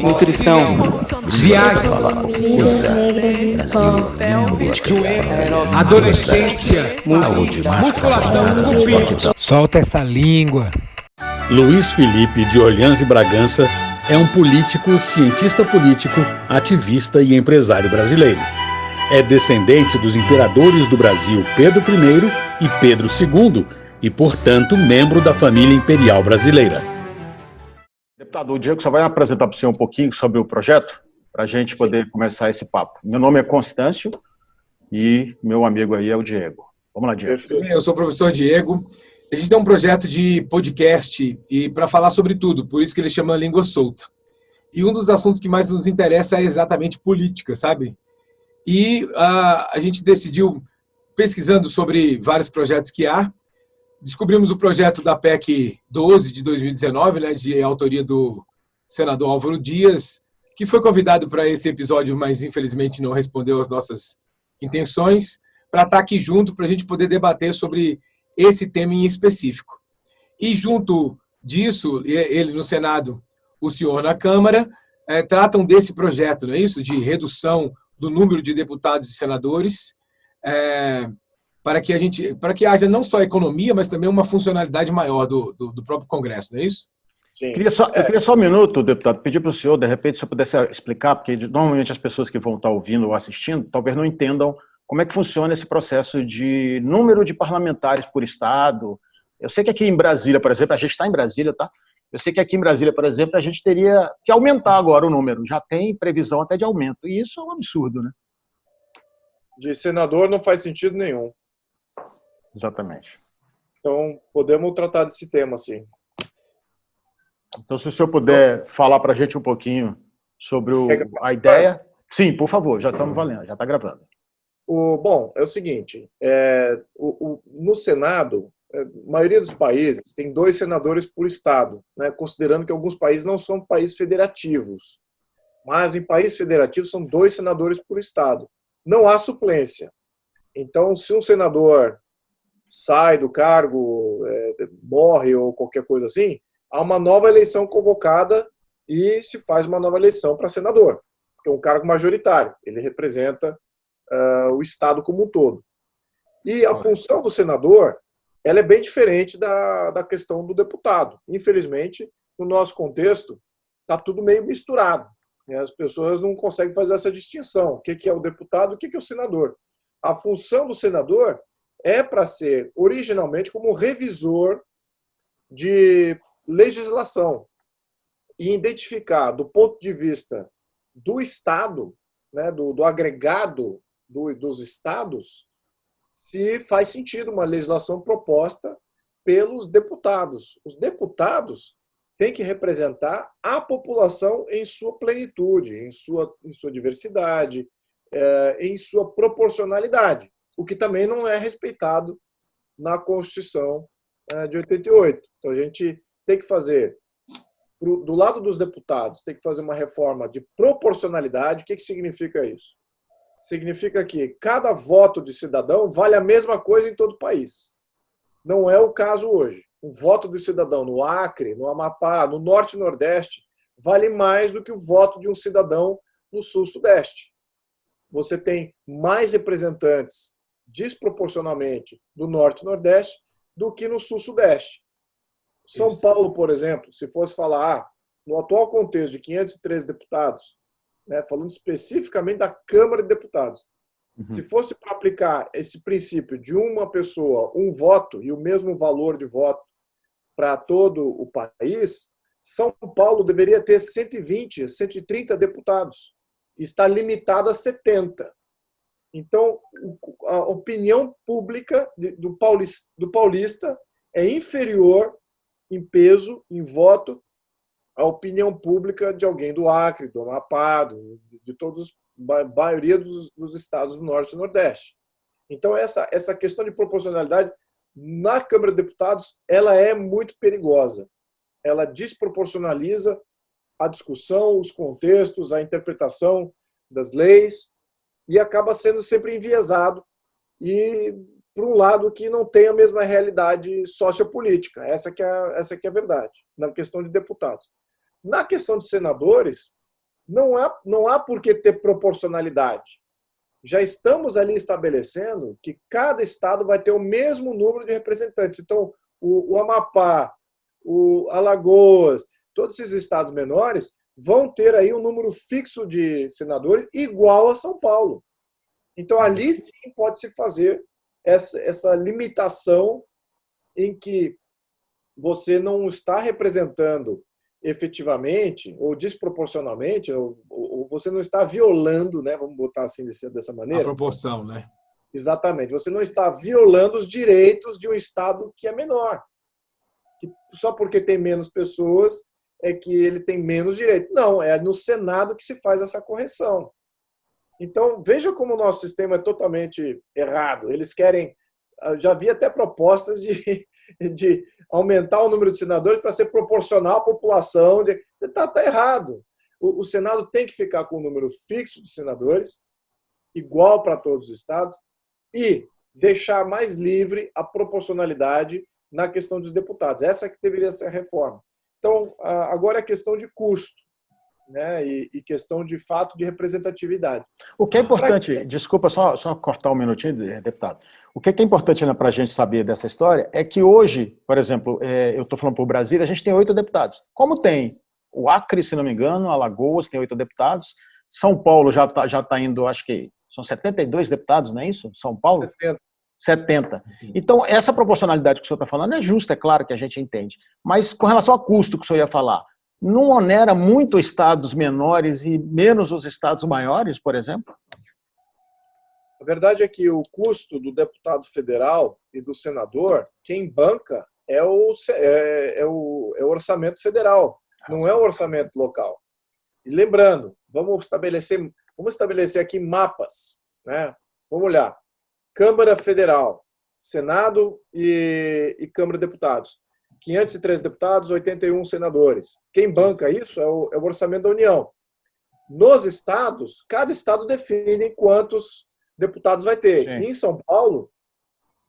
Nutrição, viagem, adolescência, musculação, solta essa língua. Luiz Felipe de Orleans e Bragança é um político, cientista político, ativista e empresário brasileiro. É descendente dos imperadores do Brasil Pedro I e Pedro II e, portanto, membro da família imperial brasileira. Deputado, o Diego só vai apresentar para o senhor um pouquinho sobre o projeto, para a gente poder começar esse papo. Meu nome é Constâncio e meu amigo aí é o Diego. Vamos lá, Diego. Eu sou o professor Diego. A gente tem um projeto de podcast e para falar sobre tudo, por isso que ele chama Língua Solta. E um dos assuntos que mais nos interessa é exatamente política, sabe? E a gente decidiu, pesquisando sobre vários projetos que há, descobrimos o projeto da PEC 12 de 2019, né, de autoria do senador Álvaro Dias, que foi convidado para esse episódio, mas infelizmente não respondeu às nossas intenções, para estar aqui junto, para a gente poder debater sobre esse tema em específico. E junto disso, ele no Senado, o senhor na Câmara, tratam desse projeto, não é isso? De redução do número de deputados e senadores, para que haja não só economia, mas também uma funcionalidade maior do próprio Congresso, não é isso? Sim. Eu queria só um minuto, deputado, pedir para o senhor, de repente, se eu pudesse explicar, porque normalmente as pessoas que vão estar ouvindo ou assistindo talvez não entendam como é que funciona esse processo de número de parlamentares por estado. Eu sei que aqui em Brasília, por exemplo, a gente está em Brasília, tá? Eu sei que aqui em Brasília, por exemplo, a gente teria que aumentar agora o número, já tem previsão até de aumento, e isso é um absurdo, né? De senador não faz sentido nenhum. Exatamente. Então, podemos tratar desse tema, sim. Então, se o senhor puder falar para a gente um pouquinho sobre a ideia. Sim, por favor, já estamos valendo, já está gravando. Bom, é o seguinte, no Senado, a maioria dos países tem 2 senadores por estado, né, considerando que alguns países não são países federativos, mas em países federativos são 2 senadores por estado. Não há suplência. Então, se um senador sai do cargo, morre ou qualquer coisa assim, há uma nova eleição convocada e se faz uma nova eleição para senador, porque é um cargo majoritário, ele representa o Estado como um todo. E a função do senador, ela é bem diferente da questão do deputado. Infelizmente, no nosso contexto, está tudo meio misturado. As pessoas não conseguem fazer essa distinção. O que é o deputado e o que é o senador. A função do senador é para ser, originalmente, como revisor de legislação e identificar, do ponto de vista do Estado, né, do agregado dos estados, se faz sentido uma legislação proposta pelos deputados. Os deputados têm que representar a população em sua plenitude, em sua diversidade, em sua proporcionalidade, o que também não é respeitado na Constituição de 88. Então, a gente tem que fazer, do lado dos deputados, tem que fazer uma reforma de proporcionalidade. O que significa isso? Significa que cada voto de cidadão vale a mesma coisa em todo o país. Não é o caso hoje. Um voto de cidadão no Acre, no Amapá, no Norte e Nordeste, vale mais do que o voto de um cidadão no Sul-Sudeste. Você tem mais representantes, desproporcionalmente, do Norte e Nordeste do que no Sul-Sudeste. São Paulo, por exemplo, se fosse falar, no atual contexto de 513 deputados, né, falando especificamente da Câmara de Deputados, se fosse para aplicar esse princípio de uma pessoa, um voto e o mesmo valor de voto para todo o país, São Paulo deveria ter 120, 130 deputados. Está limitado a 70. Então, a opinião pública do paulista é inferior em peso, em voto, à opinião pública de alguém do Acre, do Amapá, de todos, a maioria dos estados do Norte e Nordeste. Então, essa questão de proporcionalidade na Câmara de Deputados, ela é muito perigosa. Ela desproporcionaliza a discussão, os contextos, a interpretação das leis e acaba sendo sempre enviesado e para um lado que não tem a mesma realidade sociopolítica. Essa que é a verdade, na questão de deputados. Na questão de senadores, não há por que ter proporcionalidade. Já estamos ali estabelecendo que cada estado vai ter o mesmo número de representantes. Então, o Amapá, o Alagoas, todos esses estados menores vão ter aí um número fixo de senadores igual a São Paulo. Então, ali sim pode-se fazer essa limitação em que você não está representando efetivamente ou desproporcionalmente, ou você não está violando, né, vamos botar assim dessa maneira. A proporção, né? Exatamente. Você não está violando os direitos de um estado que é menor. Que só porque tem menos pessoas é que ele tem menos direito. Não, é no Senado que se faz essa correção. Então, veja como o nosso sistema é totalmente errado. Eles querem... Já havia até propostas de aumentar o número de senadores para ser proporcional à população. Está errado. O Senado tem que ficar com um número fixo de senadores, igual para todos os estados, e deixar mais livre a proporcionalidade na questão dos deputados. Essa que deveria ser a reforma. Então, agora é questão de custo, né? E questão de fato de representatividade. O que é importante, desculpa só cortar um minutinho, deputado. O que é importante, né, para a gente saber dessa história é que hoje, por exemplo, eu estou falando para o Brasil, a gente tem 8 deputados. Como tem o Acre, se não me engano, Alagoas tem 8 deputados, São Paulo já tá indo, acho que são 72 deputados, não é isso? São Paulo? 70. Então, essa proporcionalidade que o senhor está falando é justa, é claro que a gente entende. Mas com relação ao custo que o senhor ia falar, não onera muito estados menores e menos os estados maiores, por exemplo? A verdade é que o custo do deputado federal e do senador, quem banca é o orçamento federal, não é o orçamento local. E lembrando, vamos estabelecer aqui mapas, né? Vamos olhar. Câmara Federal, Senado e Câmara de Deputados. 513 deputados, 81 senadores. Quem banca isso é o orçamento da União. Nos estados, cada estado define quantos deputados vai ter. Sim. Em São Paulo,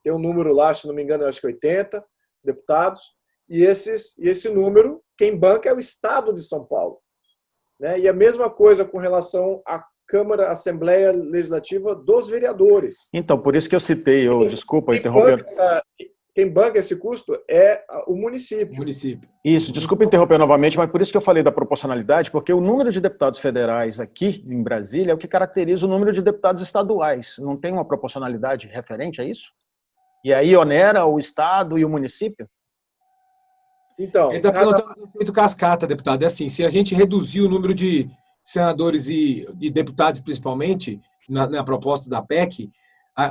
tem um número lá, se não me engano, eu acho que 80 deputados, e esse número, quem banca é o estado de São Paulo. Né? E a mesma coisa com relação à Câmara, Assembleia Legislativa dos vereadores. Então, por isso que eu citei, desculpa interromper. Quem banca esse custo é o município. Isso, desculpa interromper novamente, mas por isso que eu falei da proporcionalidade, porque o número de deputados federais aqui em Brasília é o que caracteriza o número de deputados estaduais. Não tem uma proporcionalidade referente a isso? E aí onera o estado e o município? Então, ele está perguntando do efeito cascata, deputado. É assim, se a gente reduzir o número de senadores e deputados, principalmente, na proposta da PEC,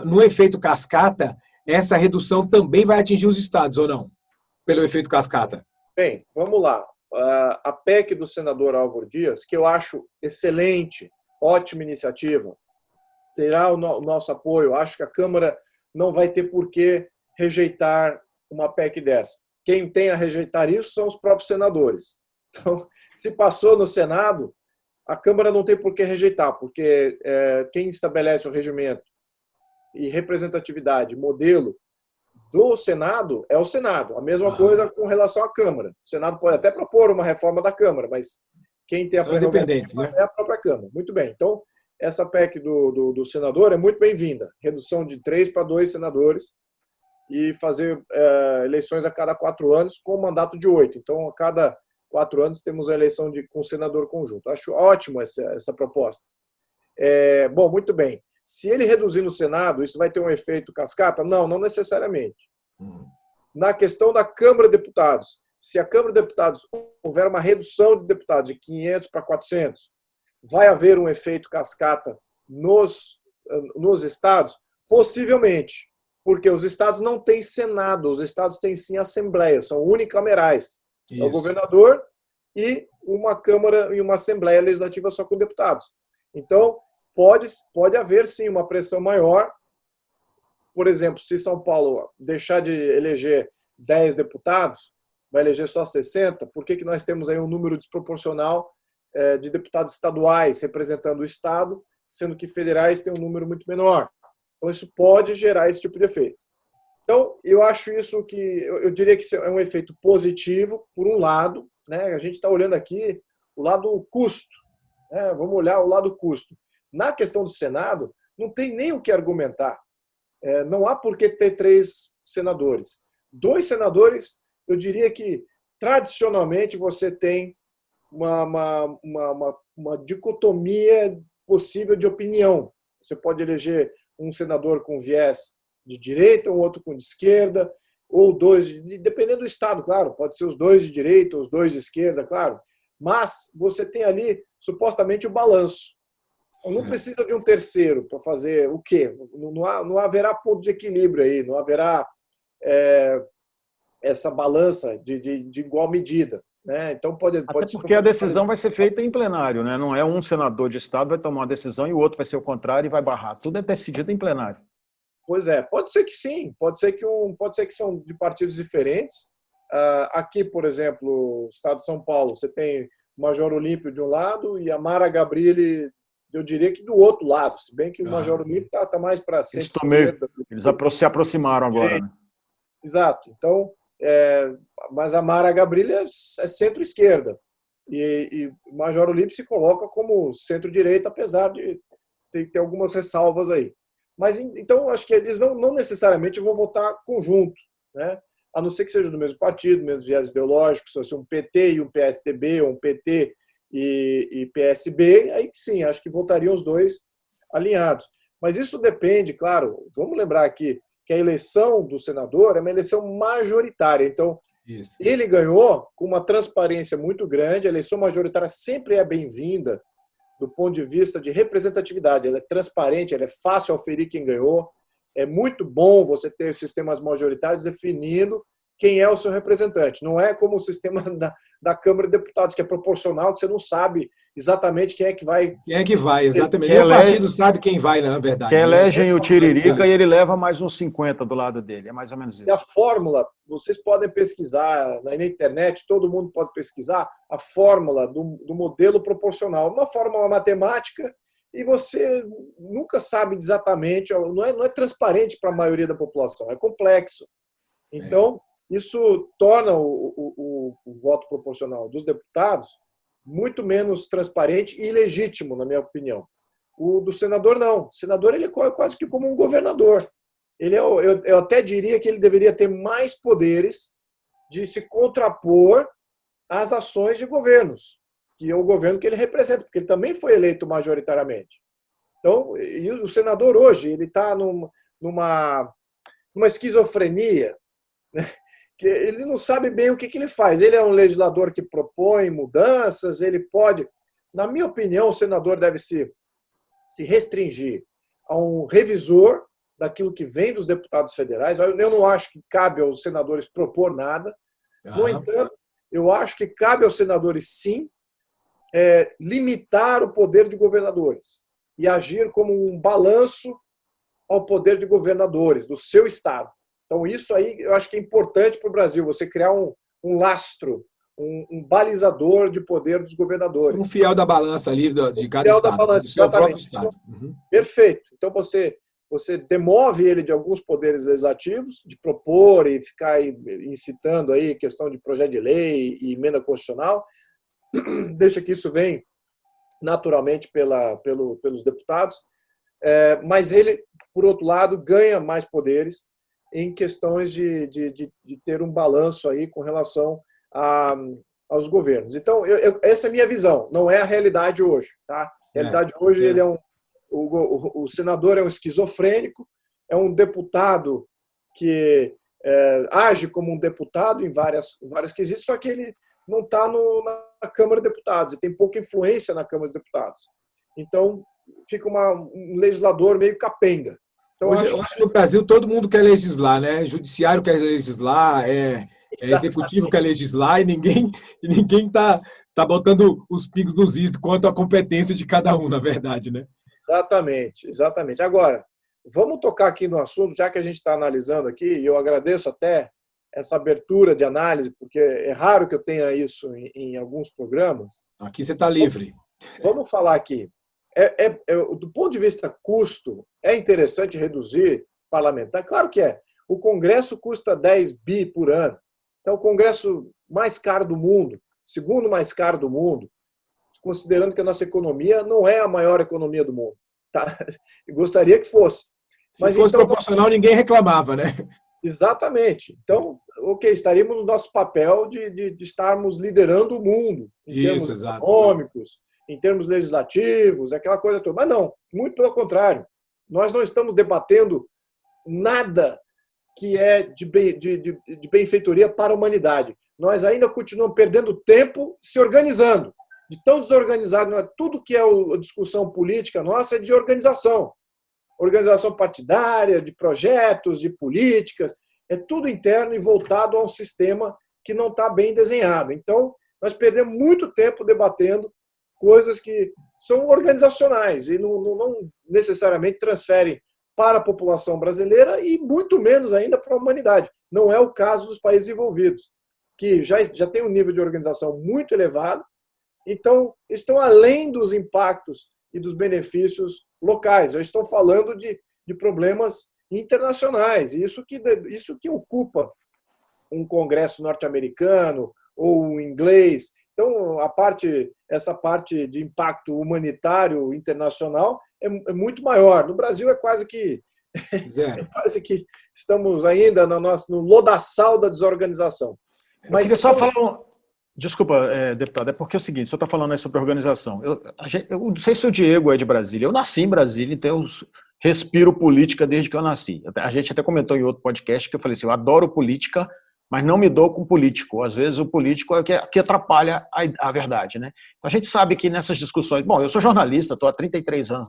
no efeito cascata, essa redução também vai atingir os estados, ou não? Pelo efeito cascata. Bem, vamos lá. A PEC do senador Álvaro Dias, que eu acho excelente, ótima iniciativa, terá o nosso apoio. Acho que a Câmara não vai ter por que rejeitar uma PEC dessa. Quem tem a rejeitar isso são os próprios senadores. Então, se passou no Senado, a Câmara não tem por que rejeitar, porque quem estabelece o regimento e representatividade, modelo do Senado é o Senado. A mesma coisa com relação à Câmara. O Senado pode até propor uma reforma da Câmara, mas quem tem a prerrogativa é a própria Câmara. Muito bem. Então, essa PEC do senador é muito bem-vinda. Redução de 3 para 2 senadores e fazer eleições a cada 4 anos com mandato de 8. Então, a cada 4 anos temos a eleição com senador conjunto. Acho ótimo essa proposta. Bom, muito bem. Se ele reduzir no Senado, isso vai ter um efeito cascata? Não, não necessariamente. Na questão da Câmara de Deputados, se a Câmara de Deputados houver uma redução de deputados de 500 para 400, vai haver um efeito cascata nos estados? Possivelmente, porque os estados não têm Senado, os estados têm sim Assembleia, são unicamerais. É o governador e uma Câmara e uma Assembleia Legislativa só com deputados. Então, pode haver, sim, uma pressão maior. Por exemplo, se São Paulo deixar de eleger 10 deputados, vai eleger só 60, por que nós temos aí um número desproporcional de deputados estaduais representando o Estado, sendo que federais têm um número muito menor? Então, isso pode gerar esse tipo de efeito. Então, eu acho isso que, eu diria que é um efeito positivo, por um lado, né? A gente está olhando aqui o lado custo, né? Vamos olhar o lado custo. Na questão do Senado, não tem nem o que argumentar. Não há por que ter 3 senadores. 2 senadores, eu diria que, tradicionalmente, você tem uma dicotomia possível de opinião. Você pode eleger um senador com viés de direita, um outro com de esquerda, ou 2, dependendo do estado, claro, pode ser os 2 de direita, os 2 de esquerda, claro, mas você tem ali, supostamente, o balanço. Não precisa de um terceiro para fazer o quê? Não haverá ponto de equilíbrio aí, não haverá essa balança de igual medida. Né? Então Até porque a decisão vai ser feita em plenário, né? Não é um senador de estado vai tomar uma decisão e o outro vai ser o contrário e vai barrar. Tudo é decidido em plenário. Pois é, pode ser que sim, pode ser que são de partidos diferentes. Aqui, por exemplo, no estado de São Paulo, você tem o Major Olímpio de um lado e a Mara Gabrilli, eu diria que do outro lado, se bem que o Major Olímpio está mais para centro-esquerda. Eles se aproximaram agora. Né? Exato. Então, mas a Mara Gabrilli é centro-esquerda e o Major Olímpio se coloca como centro-direita, apesar de ter algumas ressalvas aí. Mas então acho que eles não necessariamente vão votar conjunto, né? A não ser que seja do mesmo partido, mesmo viés ideológico, se fosse um PT e um PSDB, ou um PT e PSB, aí que sim, acho que votariam os 2 alinhados. Mas isso depende, claro, vamos lembrar aqui que a eleição do senador é uma eleição majoritária. Então, ele ganhou com uma transparência muito grande, a eleição majoritária sempre é bem-vinda do ponto de vista de representatividade. Ela é transparente, ela é fácil aferir quem ganhou. É muito bom você ter sistemas majoritários definindo quem é o seu representante. Não é como o sistema da Câmara de Deputados, que é proporcional, que você não sabe exatamente quem é que vai... Quem é que vai, exatamente. Nem o partido sabe quem vai, na verdade. Que elegem o Tiririca e ele leva mais uns 50 do lado dele. É mais ou menos isso. E a fórmula, vocês podem pesquisar na internet, todo mundo pode pesquisar a fórmula do modelo proporcional. Uma fórmula matemática e você nunca sabe exatamente, não é transparente para a maioria da população, é complexo. Então, isso torna o voto proporcional dos deputados muito menos transparente e legítimo, na minha opinião. O do senador, não. O senador ele é quase que como um governador. Eu até diria que ele deveria ter mais poderes de se contrapor às ações de governos, que é o governo que ele representa, porque ele também foi eleito majoritariamente. Então, e o senador hoje ele está numa esquizofrenia, né? Que ele não sabe bem o que ele faz. Ele é um legislador que propõe mudanças, ele pode... Na minha opinião, o senador deve se restringir a um revisor daquilo que vem dos deputados federais. Eu não acho que cabe aos senadores propor nada. No entanto, eu acho que cabe aos senadores, sim, limitar o poder de governadores e agir como um balanço ao poder de governadores do seu estado. Então, isso aí eu acho que é importante para o Brasil, você criar um lastro, um balizador de poder dos governadores. Um fiel da balança ali de cada estado, balança, do seu próprio estado. Perfeito. Então, você demove ele de alguns poderes legislativos, de propor e ficar incitando aí questão de projeto de lei e emenda constitucional, deixa que isso venha naturalmente pelos deputados, mas ele, por outro lado, ganha mais poderes em questões de ter um balanço aí com relação aos governos. Então, essa é a minha visão, não é a realidade hoje. Tá? A realidade hoje, ele o senador é um esquizofrênico, é um deputado que age como um deputado em vários quesitos, só que ele não está na Câmara de Deputados, e tem pouca influência na Câmara de Deputados. Então, fica um legislador meio capenga. Então, eu acho que no Brasil todo mundo quer legislar, né? Judiciário quer legislar, executivo quer legislar, e ninguém tá botando os pingos nos is quanto à competência de cada um, na verdade, né? Exatamente. Agora, vamos tocar aqui no assunto, já que a gente está analisando aqui, e eu agradeço até essa abertura de análise, porque é raro que eu tenha isso em alguns programas. Aqui você está livre. Vamos falar aqui. Do ponto de vista custo, é interessante reduzir parlamentar? Claro que é. O Congresso custa 10 bi por ano. Então, o Congresso mais caro do mundo, segundo mais caro do mundo, considerando que a nossa economia não é a maior economia do mundo. Tá? Eu gostaria que fosse. Se fosse então, proporcional, ninguém reclamava, né? Exatamente. Então, ok, estaríamos no nosso papel de estarmos liderando o mundo em termos econômicos, em termos legislativos, aquela coisa toda. Mas não, muito pelo contrário. Nós não estamos debatendo nada que é de benfeitoria para a humanidade. Nós ainda continuamos perdendo tempo se organizando. De tão desorganizado, tudo que é a discussão política nossa é de organização. Organização partidária, de projetos, de políticas, é tudo interno e voltado a um sistema que não está bem desenhado. Então, nós perdemos muito tempo debatendo coisas que são organizacionais e não necessariamente transferem para a população brasileira e muito menos ainda para a humanidade. Não é o caso dos países envolvidos, que já tem um nível de organização muito elevado, então estão além dos impactos e dos benefícios locais. Já estão falando de problemas internacionais. E isso que ocupa um congresso norte-americano ou um inglês. Então, essa parte de impacto humanitário internacional é muito maior. No Brasil é quase que estamos ainda no lodaçal da desorganização. Mas eu só falar Desculpa, deputado, é porque é o seguinte, o senhor está falando aí sobre organização. Eu não sei se o Diego é de Brasília. Eu nasci em Brasília, então eu respiro política desde que eu nasci. A gente até comentou em outro podcast que eu falei assim, eu adoro política, mas não me dou com político. Às vezes o político é o que atrapalha a verdade, né? A gente sabe que nessas discussões... Bom, eu sou jornalista, estou há 33 anos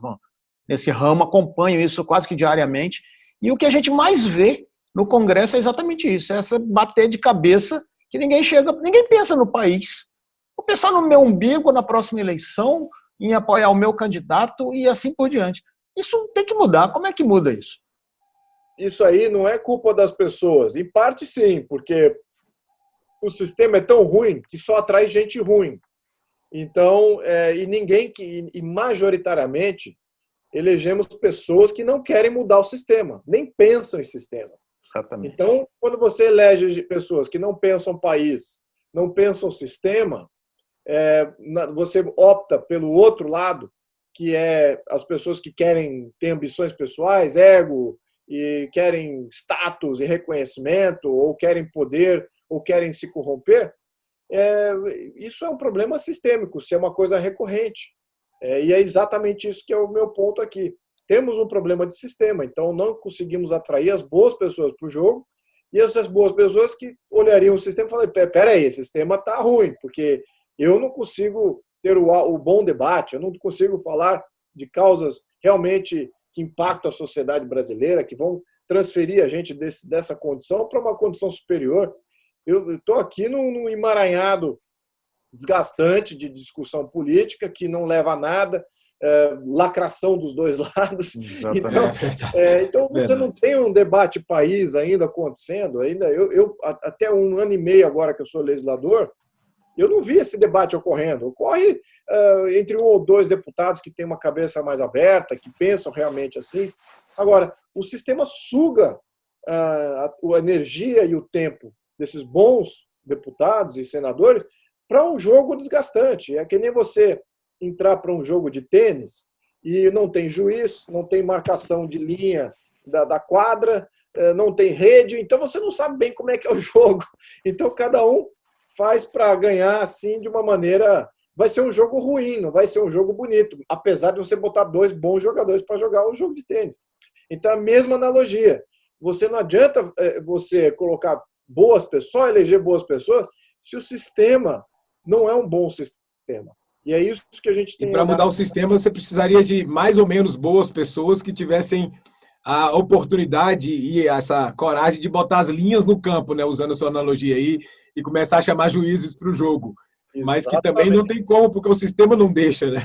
nesse ramo, acompanho isso quase que diariamente, e o que a gente mais vê no Congresso é exatamente isso, é essa bater de cabeça que ninguém pensa no país. Vou pensar no meu umbigo na próxima eleição, em apoiar o meu candidato e assim por diante. Isso tem que mudar. Como é que muda isso? Isso aí não é culpa das pessoas. Em parte, sim, porque o sistema é tão ruim que só atrai gente ruim. Então, e majoritariamente, elegemos pessoas que não querem mudar o sistema, nem pensam em sistema. Exatamente. Então, quando você elege pessoas que não pensam país, não pensam sistema, você opta pelo outro lado, que é as pessoas que ter ambições pessoais, ego, e querem status e reconhecimento, ou querem poder, ou querem se corromper. Isso é um problema sistêmico, se é uma coisa recorrente. E é exatamente isso que é o meu ponto aqui. Temos um problema de sistema, então não conseguimos atrair as boas pessoas para o jogo, e essas boas pessoas que olhariam o sistema e falariam, peraí, esse sistema está ruim, porque eu não consigo ter o bom debate, eu não consigo falar de causas realmente que impactam a sociedade brasileira, que vão transferir a gente dessa condição para uma condição superior. Eu estou aqui num emaranhado desgastante de discussão política que não leva a nada, lacração dos dois lados. Então você não tem um debate país ainda acontecendo. Eu até 1 ano e meio agora que eu sou legislador, eu não vi esse debate ocorrendo. Ocorre entre 1 ou 2 deputados que têm uma cabeça mais aberta, que pensam realmente assim. Agora, o sistema suga a energia e o tempo desses bons deputados e senadores para um jogo desgastante. É que nem você entrar para um jogo de tênis e não tem juiz, não tem marcação de linha da quadra, não tem rede, então você não sabe bem como é que é o jogo. Então cada um faz para ganhar assim de uma maneira... Vai ser um jogo ruim, não vai ser um jogo bonito, apesar de você botar 2 bons jogadores para jogar um jogo de tênis. Então a mesma analogia. Você não adianta você colocar boas pessoas, só eleger boas pessoas, se o sistema não é um bom sistema. E é isso que a gente tem... E para mudar o sistema, você precisaria de mais ou menos boas pessoas que tivessem a oportunidade e essa coragem de botar as linhas no campo, né, usando a sua analogia aí, e começar a chamar juízes para o jogo. Exatamente. Mas que também não tem como, porque o sistema não deixa, né?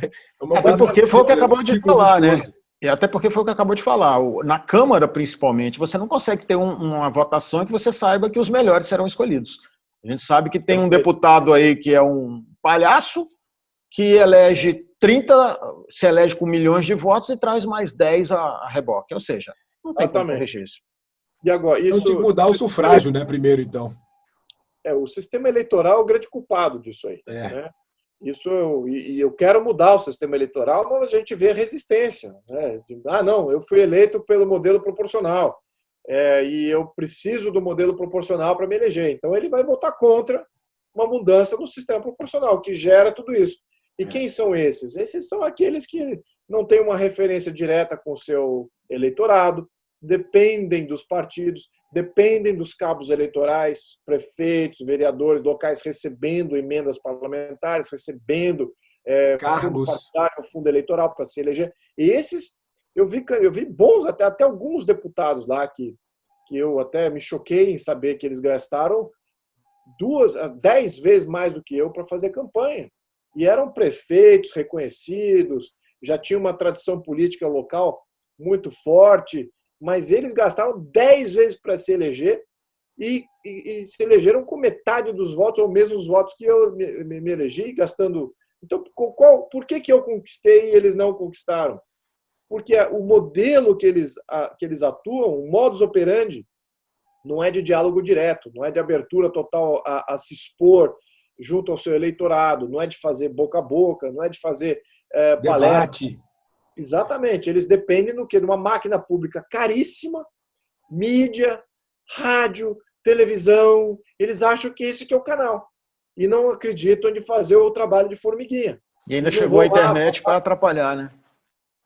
Até porque foi o que acabou de falar, né? E até porque foi o que acabou de falar. Na Câmara, principalmente, você não consegue ter uma votação que você saiba que os melhores serão escolhidos. A gente sabe que tem um deputado aí que é um palhaço, que se elege com milhões de votos e traz mais 10 a reboque. Ou seja, não tem como corrigir isso. E agora, Então tem que mudar o sufrágio, né, primeiro, então. O sistema eleitoral é o grande culpado disso aí. É. Né? Eu quero mudar o sistema eleitoral, mas a gente vê a resistência. Né? Não, eu fui eleito pelo modelo proporcional e eu preciso do modelo proporcional para me eleger. Então ele vai votar contra uma mudança no sistema proporcional, que gera tudo isso. E quem são esses? Esses são aqueles que não têm uma referência direta com o seu eleitorado, dependem dos partidos, dependem dos cabos eleitorais, prefeitos, vereadores locais recebendo emendas parlamentares, recebendo cargos, fundo partidário, fundo eleitoral para se eleger. E esses, eu vi bons, até alguns deputados lá que eu até me choquei em saber que eles gastaram 10 vezes mais do que eu para fazer campanha. E eram prefeitos reconhecidos, já tinham uma tradição política local muito forte, mas eles gastaram 10 vezes para se eleger e se elegeram com metade dos votos, ou mesmo os votos que eu me elegi, gastando. Então, por que eu conquistei e eles não conquistaram? Porque o modelo que eles atuam, o modus operandi, não é de diálogo direto, não é de abertura total a se expor junto ao seu eleitorado, não é de fazer boca a boca, não é de fazer palestra. Exatamente, eles dependem do quê? De uma máquina pública caríssima, mídia, rádio, televisão, eles acham que esse que é o canal. E não acreditam de fazer o trabalho de formiguinha. E ainda chegou a internet para atrapalhar, né?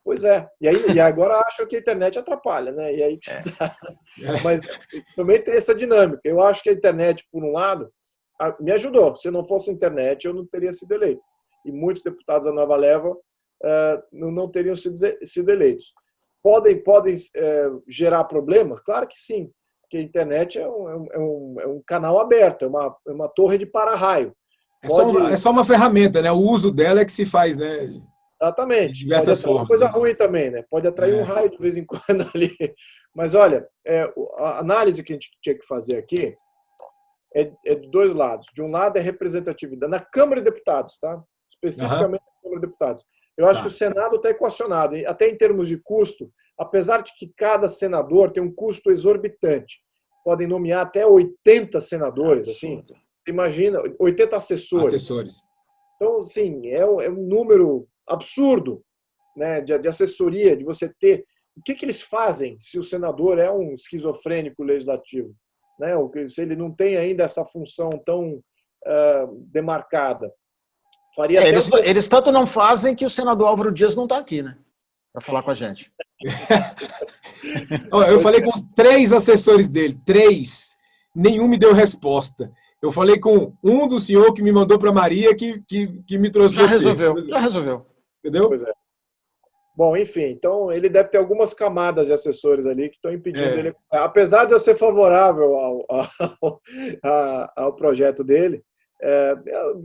Pois é. E agora acham que a internet atrapalha, né? E aí Mas também tem essa dinâmica. Eu acho que a internet, por um lado, me ajudou. Se não fosse a internet, eu não teria sido eleito. E muitos deputados da Nova Leva não teriam sido eleitos. Podem gerar problemas? Claro que sim, porque a internet é um canal aberto, é uma torre de para-raio. É só uma ferramenta, né? O uso dela é que se faz, né? Exatamente. De diversas formas. Uma coisa ruim também, né? Pode atrair um raio de vez em quando ali. Mas olha, a análise que a gente tinha que fazer aqui é de dois lados. De um lado é representatividade na Câmara de Deputados, tá? Especificamente na Câmara de Deputados. Eu acho que o Senado está equacionado, até em termos de custo, apesar de que cada senador tem um custo exorbitante. Podem nomear até 80 senadores, assim. Imagina, 80 assessores. Então, sim, é um número absurdo, né, de assessoria, de você ter. O que eles fazem se o senador é um esquizofrênico legislativo? Né? Se ele não tem ainda essa função tão demarcada. Eles tanto não fazem que o senador Álvaro Dias não está aqui, né? Para falar com a gente. Eu falei com 3 assessores dele, 3. Nenhum me deu resposta. Eu falei com um do senhor que me mandou para Maria que me trouxe Já resolveu. Entendeu? Pois é. Bom, enfim, então ele deve ter algumas camadas de assessores ali que estão impedindo ele. Apesar de eu ser favorável ao projeto dele,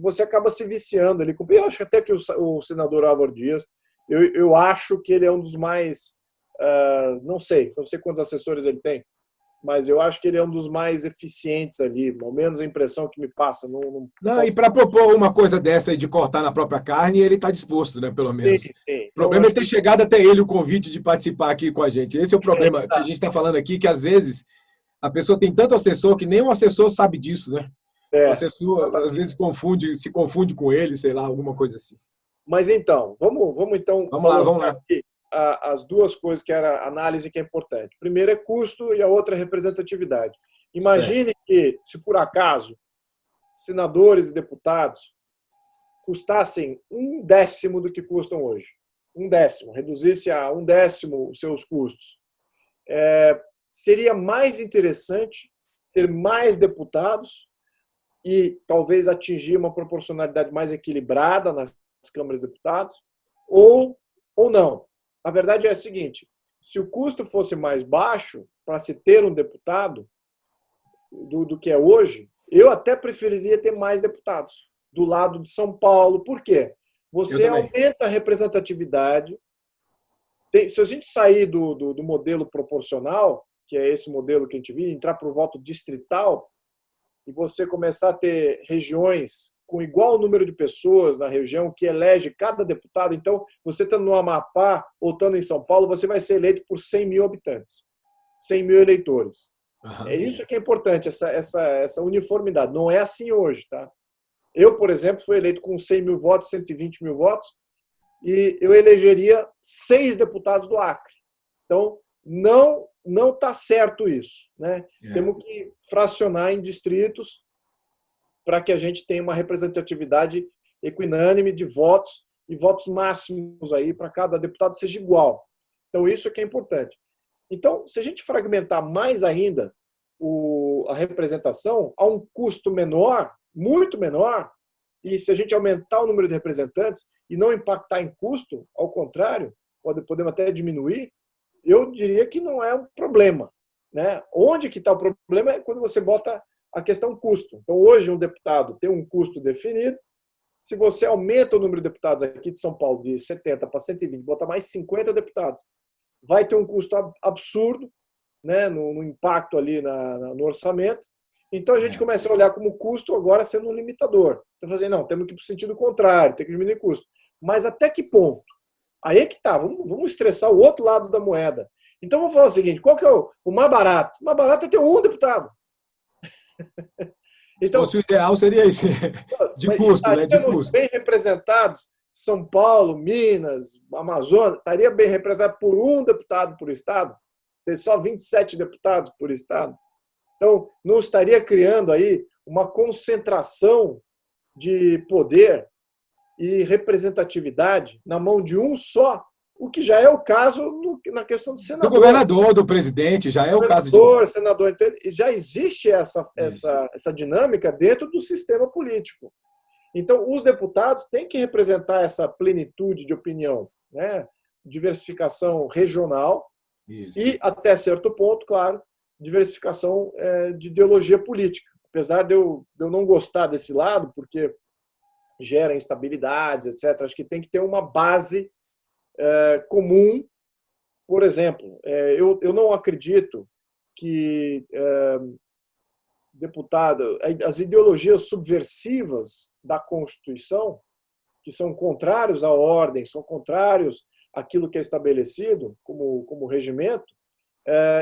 você acaba se viciando ali. Eu acho até que o senador Álvaro Dias, eu acho que ele é um dos mais, não sei quantos assessores ele tem, mas eu acho que ele é um dos mais eficientes ali, ao menos a impressão que me passa. E para propor uma coisa dessa aí de cortar na própria carne, ele está disposto, né, pelo menos. Sim. O problema é ter chegado até ele o convite de participar aqui com a gente. Esse é o problema que a gente está falando aqui, que às vezes a pessoa tem tanto assessor que nem um assessor sabe disso, né? O assessor às vezes se confunde com ele, sei lá, alguma coisa assim. Mas então, vamos lá. Aqui as duas coisas que era análise que é importante. Primeiro é custo e a outra é representatividade. Imagine que, se por acaso, senadores e deputados custassem 1/10 do que custam hoje. 1/10, reduzisse a 1/10 os seus custos. Seria mais interessante ter mais deputados e talvez atingir uma proporcionalidade mais equilibrada nas câmaras de deputados, ou não. A verdade é a seguinte: se o custo fosse mais baixo para se ter um deputado do que é hoje, eu até preferiria ter mais deputados do lado de São Paulo. Por quê? Você aumenta a representatividade. Se a gente sair do modelo proporcional, que é esse modelo que a gente viu, entrar para o voto distrital, e você começar a ter regiões com igual número de pessoas na região que elege cada deputado. Então, você estando no Amapá ou estando em São Paulo, você vai ser eleito por 100 mil habitantes, 100 mil eleitores. É isso que é importante, essa uniformidade. Não é assim hoje, tá? Eu, por exemplo, fui eleito com 100 mil votos, 120 mil votos, e eu elegeria 6 deputados do Acre. Então, não está certo isso, né? Temos que fracionar em distritos para que a gente tenha uma representatividade equinânime de votos e votos máximos aí para cada deputado seja igual. Então, isso que é importante. Então, se a gente fragmentar mais ainda a representação a um custo menor, muito menor, e se a gente aumentar o número de representantes e não impactar em custo, ao contrário, podemos até diminuir, eu diria que não é um problema, né? Onde que está o problema é quando você bota a questão custo. Então, hoje, um deputado tem um custo definido. Se você aumenta o número de deputados aqui de São Paulo de 70 para 120, bota mais 50 deputados, vai ter um custo absurdo, né, no impacto ali no orçamento. Então, a gente começa a olhar como custo agora sendo um limitador. Então, fazer, não, temos que ir para o sentido contrário, tem que diminuir custo. Mas até que ponto? Aí é que tá, vamos estressar o outro lado da moeda. Então, vamos falar o seguinte, qual que é o mais barato? O mais barato é ter um deputado. Então, se fosse o ideal, seria isso. De custo, né? De custo. Bem representados, São Paulo, Minas, Amazonas, estaria bem representado por um deputado por estado, ter só 27 deputados por estado. Então, não estaria criando aí uma concentração de poder e representatividade na mão de um só, o que já é o caso na questão do senador. Do governador, do presidente, já é o caso de... senador, já existe essa dinâmica dentro do sistema político. Então, os deputados têm que representar essa plenitude de opinião, né? Diversificação regional e, até certo ponto, claro, diversificação de ideologia política. Apesar de eu não gostar desse lado, porque gera instabilidades, etc., acho que tem que ter uma base comum. Por exemplo, eu não acredito que as ideologias subversivas da Constituição, que são contrários à ordem, são contrários àquilo que é estabelecido como regimento,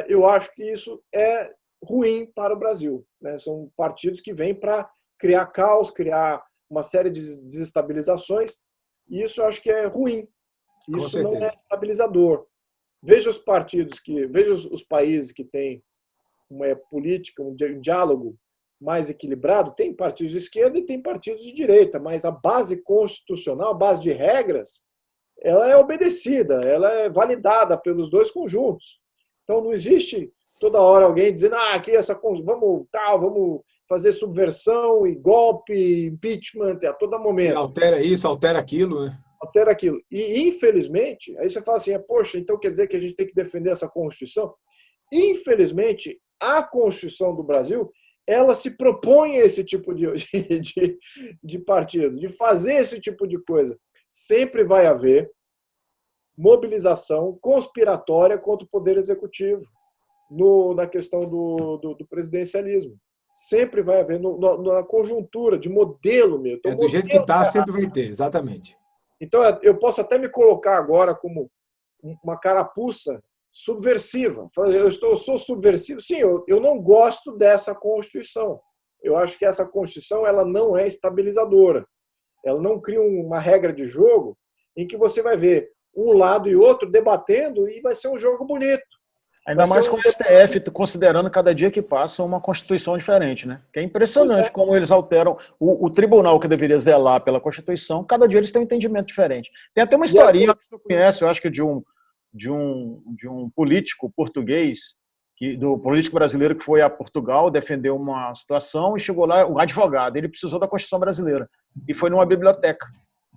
eu acho que isso é ruim para o Brasil, né? São partidos que vêm para criar caos, criar uma série de desestabilizações, e isso eu acho que é ruim. Isso não é estabilizador. Veja os países que têm uma política, um diálogo mais equilibrado. Tem partidos de esquerda e tem partidos de direita, mas a base constitucional, a base de regras, ela é obedecida, ela é validada pelos dois conjuntos. Então não existe toda hora alguém dizendo aqui vamos fazer subversão e golpe, impeachment a todo momento. E altera isso, altera aquilo, né? Altera aquilo. E, infelizmente, aí você fala assim, poxa, então quer dizer que a gente tem que defender essa Constituição? Infelizmente, a Constituição do Brasil, ela se propõe a esse tipo de partido, de fazer esse tipo de coisa. Sempre vai haver mobilização conspiratória contra o Poder Executivo na questão do presidencialismo. Sempre vai haver, na conjuntura, de modelo mesmo. Então, do jeito que está, sempre vai ter, exatamente. Então, eu posso até me colocar agora como uma carapuça subversiva. Eu sou subversivo? Sim, eu não gosto dessa Constituição. Eu acho que essa Constituição ela não é estabilizadora. Ela não cria uma regra de jogo em que você vai ver um lado e outro debatendo e vai ser um jogo bonito. Ainda mais com o STF considerando cada dia que passa uma Constituição diferente, né? Que é impressionante como eles alteram o tribunal que deveria zelar pela Constituição, cada dia eles têm um entendimento diferente. Tem até uma historinha que você conhece, eu acho que de um político português, do político brasileiro que foi a Portugal defender uma situação e chegou lá, um advogado, ele precisou da Constituição brasileira e foi numa biblioteca.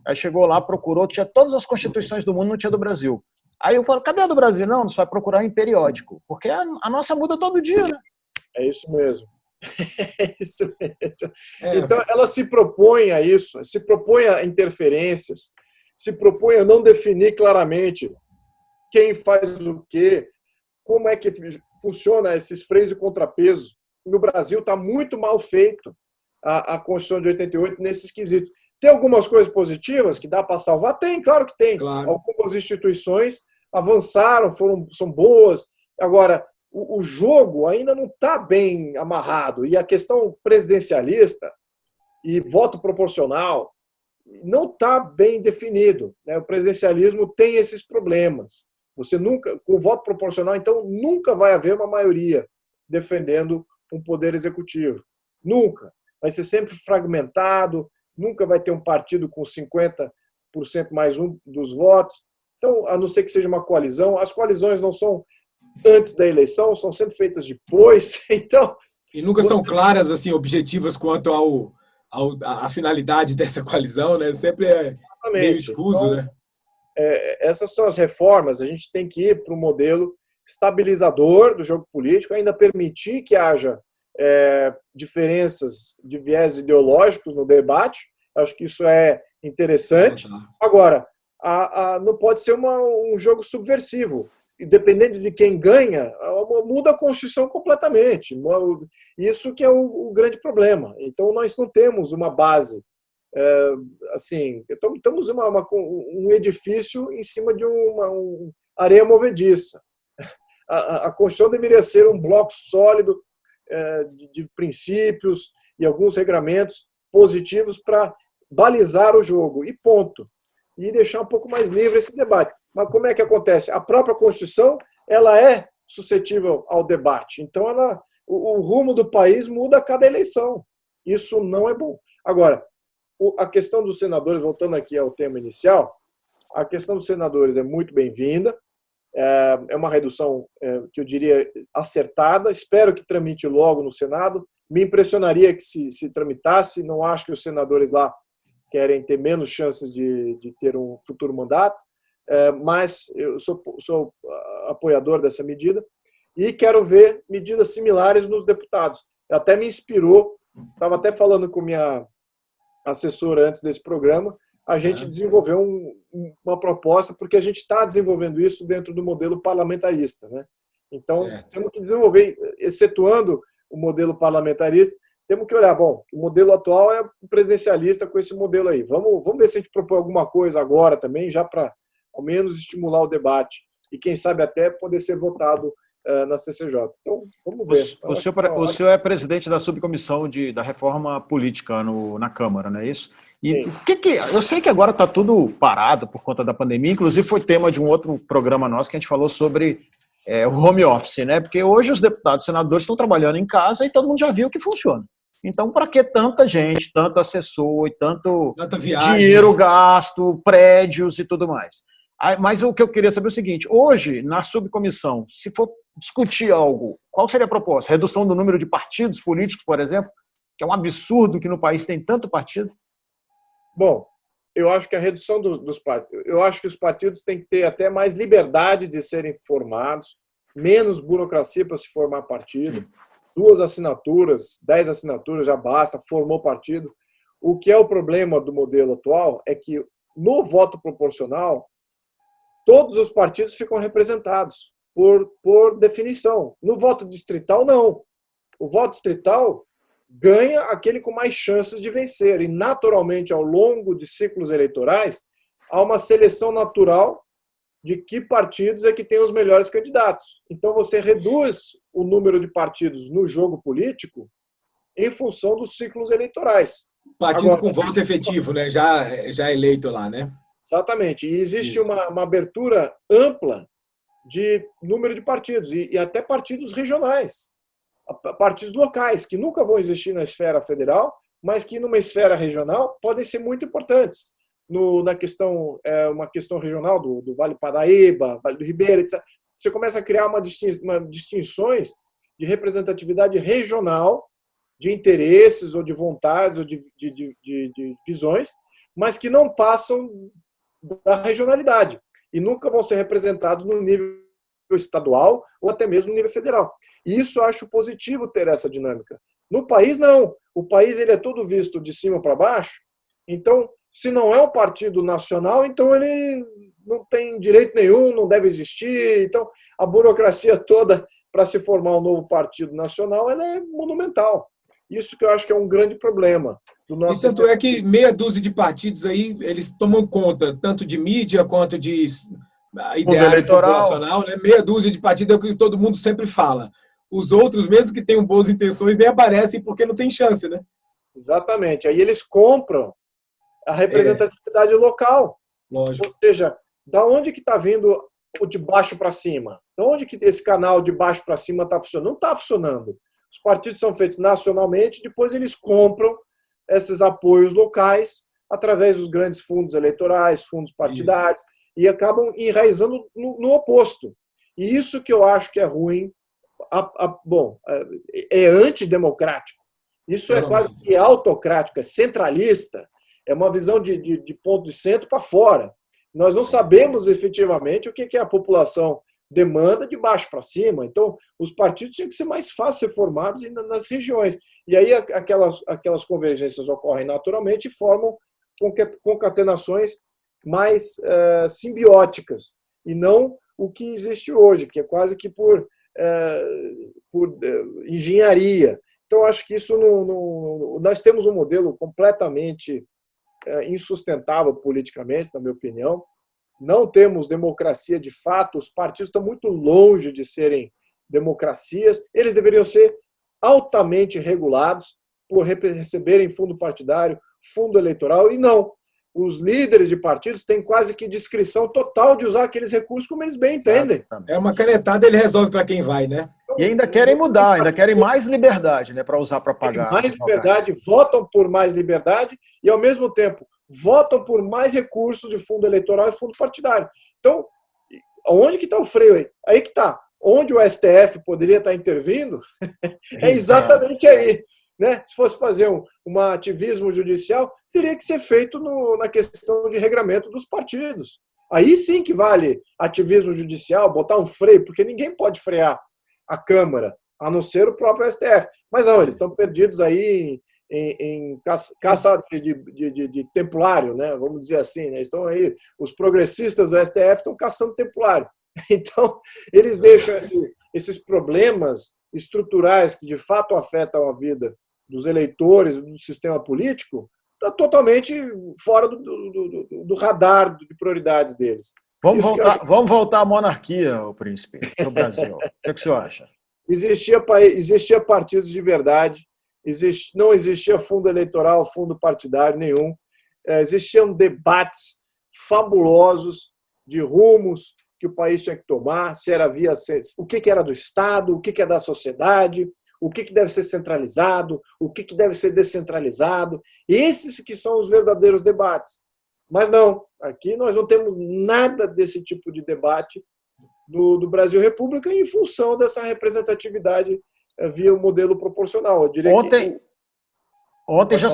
Aí chegou lá, procurou, tinha todas as constituições do mundo, não tinha do Brasil. Aí eu falo, cadê a do Brasil? Não, você vai procurar em periódico, porque a nossa muda todo dia, né? É isso mesmo. É isso mesmo. Então, ela se propõe a isso, se propõe a interferências, se propõe a não definir claramente quem faz o quê, como é que funciona esses freios e contrapesos. No Brasil está muito mal feito a Constituição de 88 nesses quesitos. Tem algumas coisas positivas que dá para salvar? Tem, claro que tem. Claro. Algumas instituições avançaram, são boas. Agora, o jogo ainda não está bem amarrado. E a questão presidencialista e voto proporcional não está bem definido, né? O presidencialismo tem esses problemas. Você nunca, com o voto proporcional, então, nunca vai haver uma maioria defendendo um poder executivo. Nunca. Vai ser sempre fragmentado, nunca vai ter um partido com 50% mais um dos votos. Então, a não ser que seja uma coalizão, as coalizões não são antes da eleição, são sempre feitas depois. Então, e nunca são claras, assim, objetivas quanto à finalidade dessa coalizão, né? Sempre é meio escuso, então, né? Essas são as reformas. A gente tem que ir para um modelo estabilizador do jogo político, ainda permitir que haja diferenças de viés ideológicos no debate. Acho que isso é interessante. Agora, não pode ser um jogo subversivo. E dependendo de quem ganha, muda a Constituição completamente. Isso que é o grande problema. Então, nós não temos uma base. Assim, estamos um edifício em cima de uma areia movediça. A Constituição deveria ser um bloco sólido de princípios e alguns regramentos positivos para balizar o jogo, e ponto. E deixar um pouco mais livre esse debate. Mas como é que acontece? A própria Constituição ela é suscetível ao debate. Então, o rumo do país muda a cada eleição. Isso não é bom. Agora, a questão dos senadores, voltando aqui ao tema inicial, a questão dos senadores é muito bem-vinda. É uma redução que eu diria acertada. Espero que tramite logo no Senado. Me impressionaria que se tramitasse. Não acho que os senadores lá querem ter menos chances de ter um futuro mandato, mas eu sou apoiador dessa medida e quero ver medidas similares nos deputados. Até me inspirou, estava até falando com minha assessora antes desse programa, a gente desenvolveu uma proposta, porque a gente está desenvolvendo isso dentro do modelo parlamentarista, né? Então, temos que desenvolver, excetuando o modelo parlamentarista, temos que olhar, bom, o modelo atual é presidencialista com esse modelo aí. Vamos ver se a gente propõe alguma coisa agora também, já para, ao menos, estimular o debate e, quem sabe, até poder ser votado na CCJ. Então, vamos ver. O senhor é presidente da subcomissão da reforma política na Câmara, não é isso? E eu sei que agora está tudo parado por conta da pandemia, inclusive foi tema de um outro programa nosso que a gente falou sobre o home office, né? Porque hoje os deputados e senadores estão trabalhando em casa e todo mundo já viu que funciona. Então, para que tanta gente, tanto assessor e tanta dinheiro gasto, prédios e tudo mais? Mas o que eu queria saber é o seguinte, hoje, na subcomissão, se for discutir algo, qual seria a proposta? Redução do número de partidos políticos, por exemplo, que é um absurdo que no país tem tanto partido? Bom, eu acho que a redução dos partidos, eu acho que os partidos têm que ter até mais liberdade de serem formados, menos burocracia para se formar partido, 2 assinaturas, 10 assinaturas já basta, formou partido. O que é o problema do modelo atual é que no voto proporcional, todos os partidos ficam representados, por definição. No voto distrital, não. O voto distrital ganha aquele com mais chances de vencer. E, naturalmente, ao longo de ciclos eleitorais, há uma seleção natural de que partidos é que tem os melhores candidatos. Então, você reduz o número de partidos no jogo político em função dos ciclos eleitorais. Partido com voto efetivo, né? Já eleito lá, né? Exatamente. E existe uma abertura ampla de número de partidos, e até partidos regionais, partidos locais, que nunca vão existir na esfera federal, mas que numa esfera regional podem ser muito importantes. Na questão, uma questão regional do Vale Paraíba, Vale do Ribeira, etc. Você começa a criar distinções de representatividade regional, de interesses, ou de vontades, ou de visões, mas que não passam da regionalidade e nunca vão ser representados no nível estadual ou até mesmo no nível federal. E isso eu acho positivo ter essa dinâmica. No país, não. O país ele é todo visto de cima para baixo, então, se não é um partido nacional, então ele não tem direito nenhum, não deve existir. Então, a burocracia toda para se formar um novo partido nacional ela é monumental. Isso que eu acho que é um grande problema do nosso sistema. Tanto é que meia dúzia de partidos aí, eles tomam conta tanto de mídia quanto de ideário eleitoral. populacional, né? Meia dúzia de partidos é o que todo mundo sempre fala. Os outros, mesmo que tenham boas intenções, nem aparecem porque não tem chance, né? Exatamente. Aí eles compram a representatividade local. Lógico. Ou seja, da onde que está vindo o de baixo para cima? Da onde que esse canal de baixo para cima está funcionando? Não está funcionando. Os partidos são feitos nacionalmente, depois eles compram esses apoios locais através dos grandes fundos eleitorais, fundos partidários, e acabam enraizando no oposto. E isso que eu acho que é ruim, é antidemocrático. Isso é quase que autocrático, é centralista, é uma visão de ponto de centro para fora. Nós não sabemos efetivamente o que a população demanda de baixo para cima. Então, os partidos tinham que ser mais fácil ser formados nas regiões. E aí aquelas convergências ocorrem naturalmente e formam concatenações mais simbióticas, e não o que existe hoje, que é quase que por engenharia. Então, acho que isso nós temos um modelo completamente insustentável politicamente, na minha opinião. Não temos democracia de fato, os partidos estão muito longe de serem democracias, eles deveriam ser altamente regulados por receberem fundo partidário, fundo eleitoral, e não. Os líderes de partidos têm quase que discrição total de usar aqueles recursos como eles bem entendem. É uma canetada, ele resolve para quem vai, né? E ainda querem mudar, ainda querem mais liberdade, né, para usar para pagar. Mais liberdade, votam por mais liberdade e, ao mesmo tempo, votam por mais recursos de fundo eleitoral e fundo partidário. Então, onde que está o freio aí? Aí que está. Onde o STF poderia estar intervindo é exatamente aí. Né? Se fosse fazer um ativismo judicial, teria que ser feito na questão de regramento dos partidos. Aí sim que vale ativismo judicial, botar um freio, porque ninguém pode frear a Câmara, a não ser o próprio STF. Mas não, eles estão perdidos aí em caça de templário, né? Vamos dizer assim. Né? Estão aí, os progressistas do STF estão caçando templário. Então, eles deixam esses problemas estruturais que de fato afetam a vida dos eleitores, do sistema político, está totalmente fora do radar de prioridades deles. Vamos voltar à monarquia, o príncipe, no Brasil. O que você acha? Existia partidos de verdade, não existia fundo eleitoral, fundo partidário nenhum. Existiam debates fabulosos de rumos que o país tinha que tomar, o que era do Estado, o que é da sociedade, o que deve ser centralizado, o que deve ser descentralizado. Esses que são os verdadeiros debates. Mas não, aqui nós não temos nada desse tipo de debate do Brasil República em função dessa representatividade via o modelo proporcional. Eu diria ontem já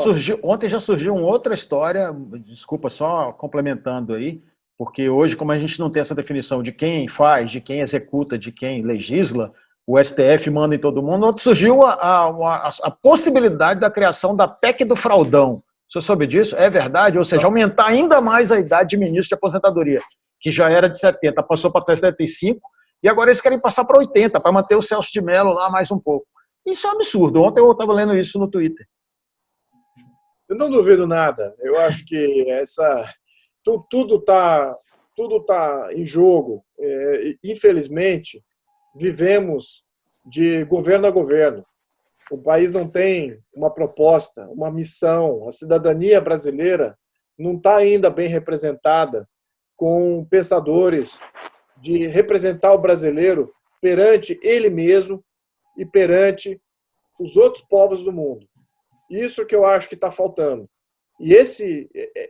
surgiu uma outra história, desculpa, só complementando aí, porque hoje, como a gente não tem essa definição de quem faz, de quem executa, de quem legisla, o STF manda em todo mundo, ontem surgiu a possibilidade da criação da PEC do fraldão. Você soube disso? É verdade? Ou seja, aumentar ainda mais a idade de ministro de aposentadoria, que já era de 70, passou para 75, e agora eles querem passar para 80, para manter o Celso de Mello lá mais um pouco. Isso é um absurdo. Ontem eu estava lendo isso no Twitter. Eu não duvido nada. Eu acho que tudo tá em jogo. Infelizmente, vivemos de governo a governo. O país não tem uma proposta, uma missão. A cidadania brasileira não está ainda bem representada com pensadores de representar o brasileiro perante ele mesmo e perante os outros povos do mundo. Isso que eu acho que está faltando. E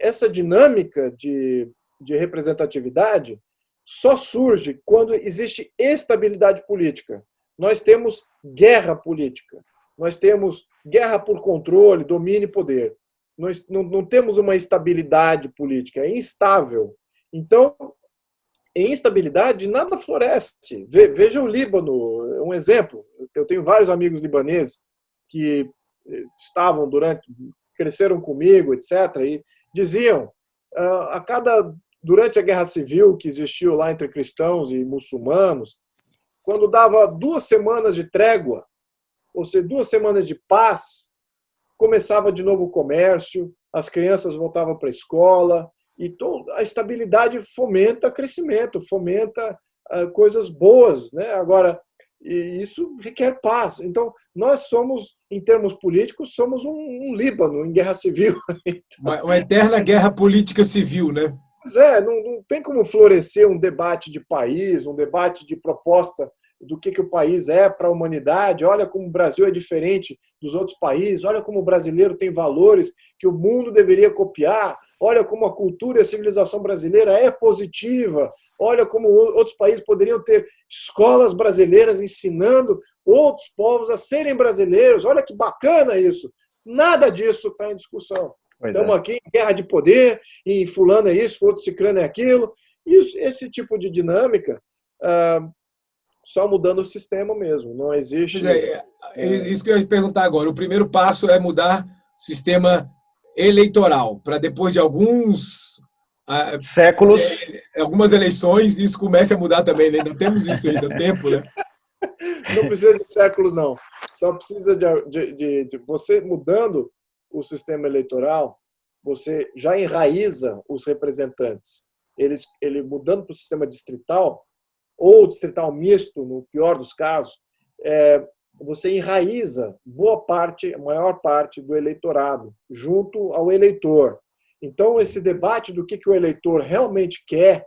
essa dinâmica de representatividade só surge quando existe estabilidade política. Nós temos guerra política. Nós temos guerra por controle, domínio e poder. Nós não temos uma estabilidade política, é instável. Então, em instabilidade, nada floresce. Veja o Líbano, um exemplo. Eu tenho vários amigos libaneses que cresceram comigo, etc., e diziam, durante a guerra civil que existiu lá entre cristãos e muçulmanos, quando dava 2 semanas de trégua, ou seja, 2 semanas de paz, começava de novo o comércio, as crianças voltavam para a escola, E a estabilidade fomenta crescimento, fomenta coisas boas, né? Agora, e isso requer paz. Então, nós somos, em termos políticos, somos um Líbano em guerra civil. Uma eterna guerra política civil, né? Pois é, não tem como florescer um debate de país, um debate de proposta do que o país é para a humanidade. Olha como o Brasil é diferente dos outros países, olha como o brasileiro tem valores que o mundo deveria copiar, olha como a cultura e a civilização brasileira é positiva, olha como outros países poderiam ter escolas brasileiras ensinando outros povos a serem brasileiros, olha que bacana isso. Nada disso está em discussão. Estamos aqui em guerra de poder, e fulano é isso, outro ciclano é aquilo. Esse tipo de dinâmica, só mudando o sistema mesmo, não existe... Isso que eu ia te perguntar agora. O primeiro passo é mudar o sistema eleitoral, para depois de alguns séculos, algumas eleições, isso comece a mudar também, né? Ainda temos isso ainda, tempo, né? Não precisa de séculos, não. Só precisa de você mudando o sistema eleitoral, você já enraiza os representantes. Ele mudando para o sistema distrital, ou distrital misto, no pior dos casos, você enraiza a maior parte do eleitorado junto ao eleitor. Então, esse debate do que o eleitor realmente quer,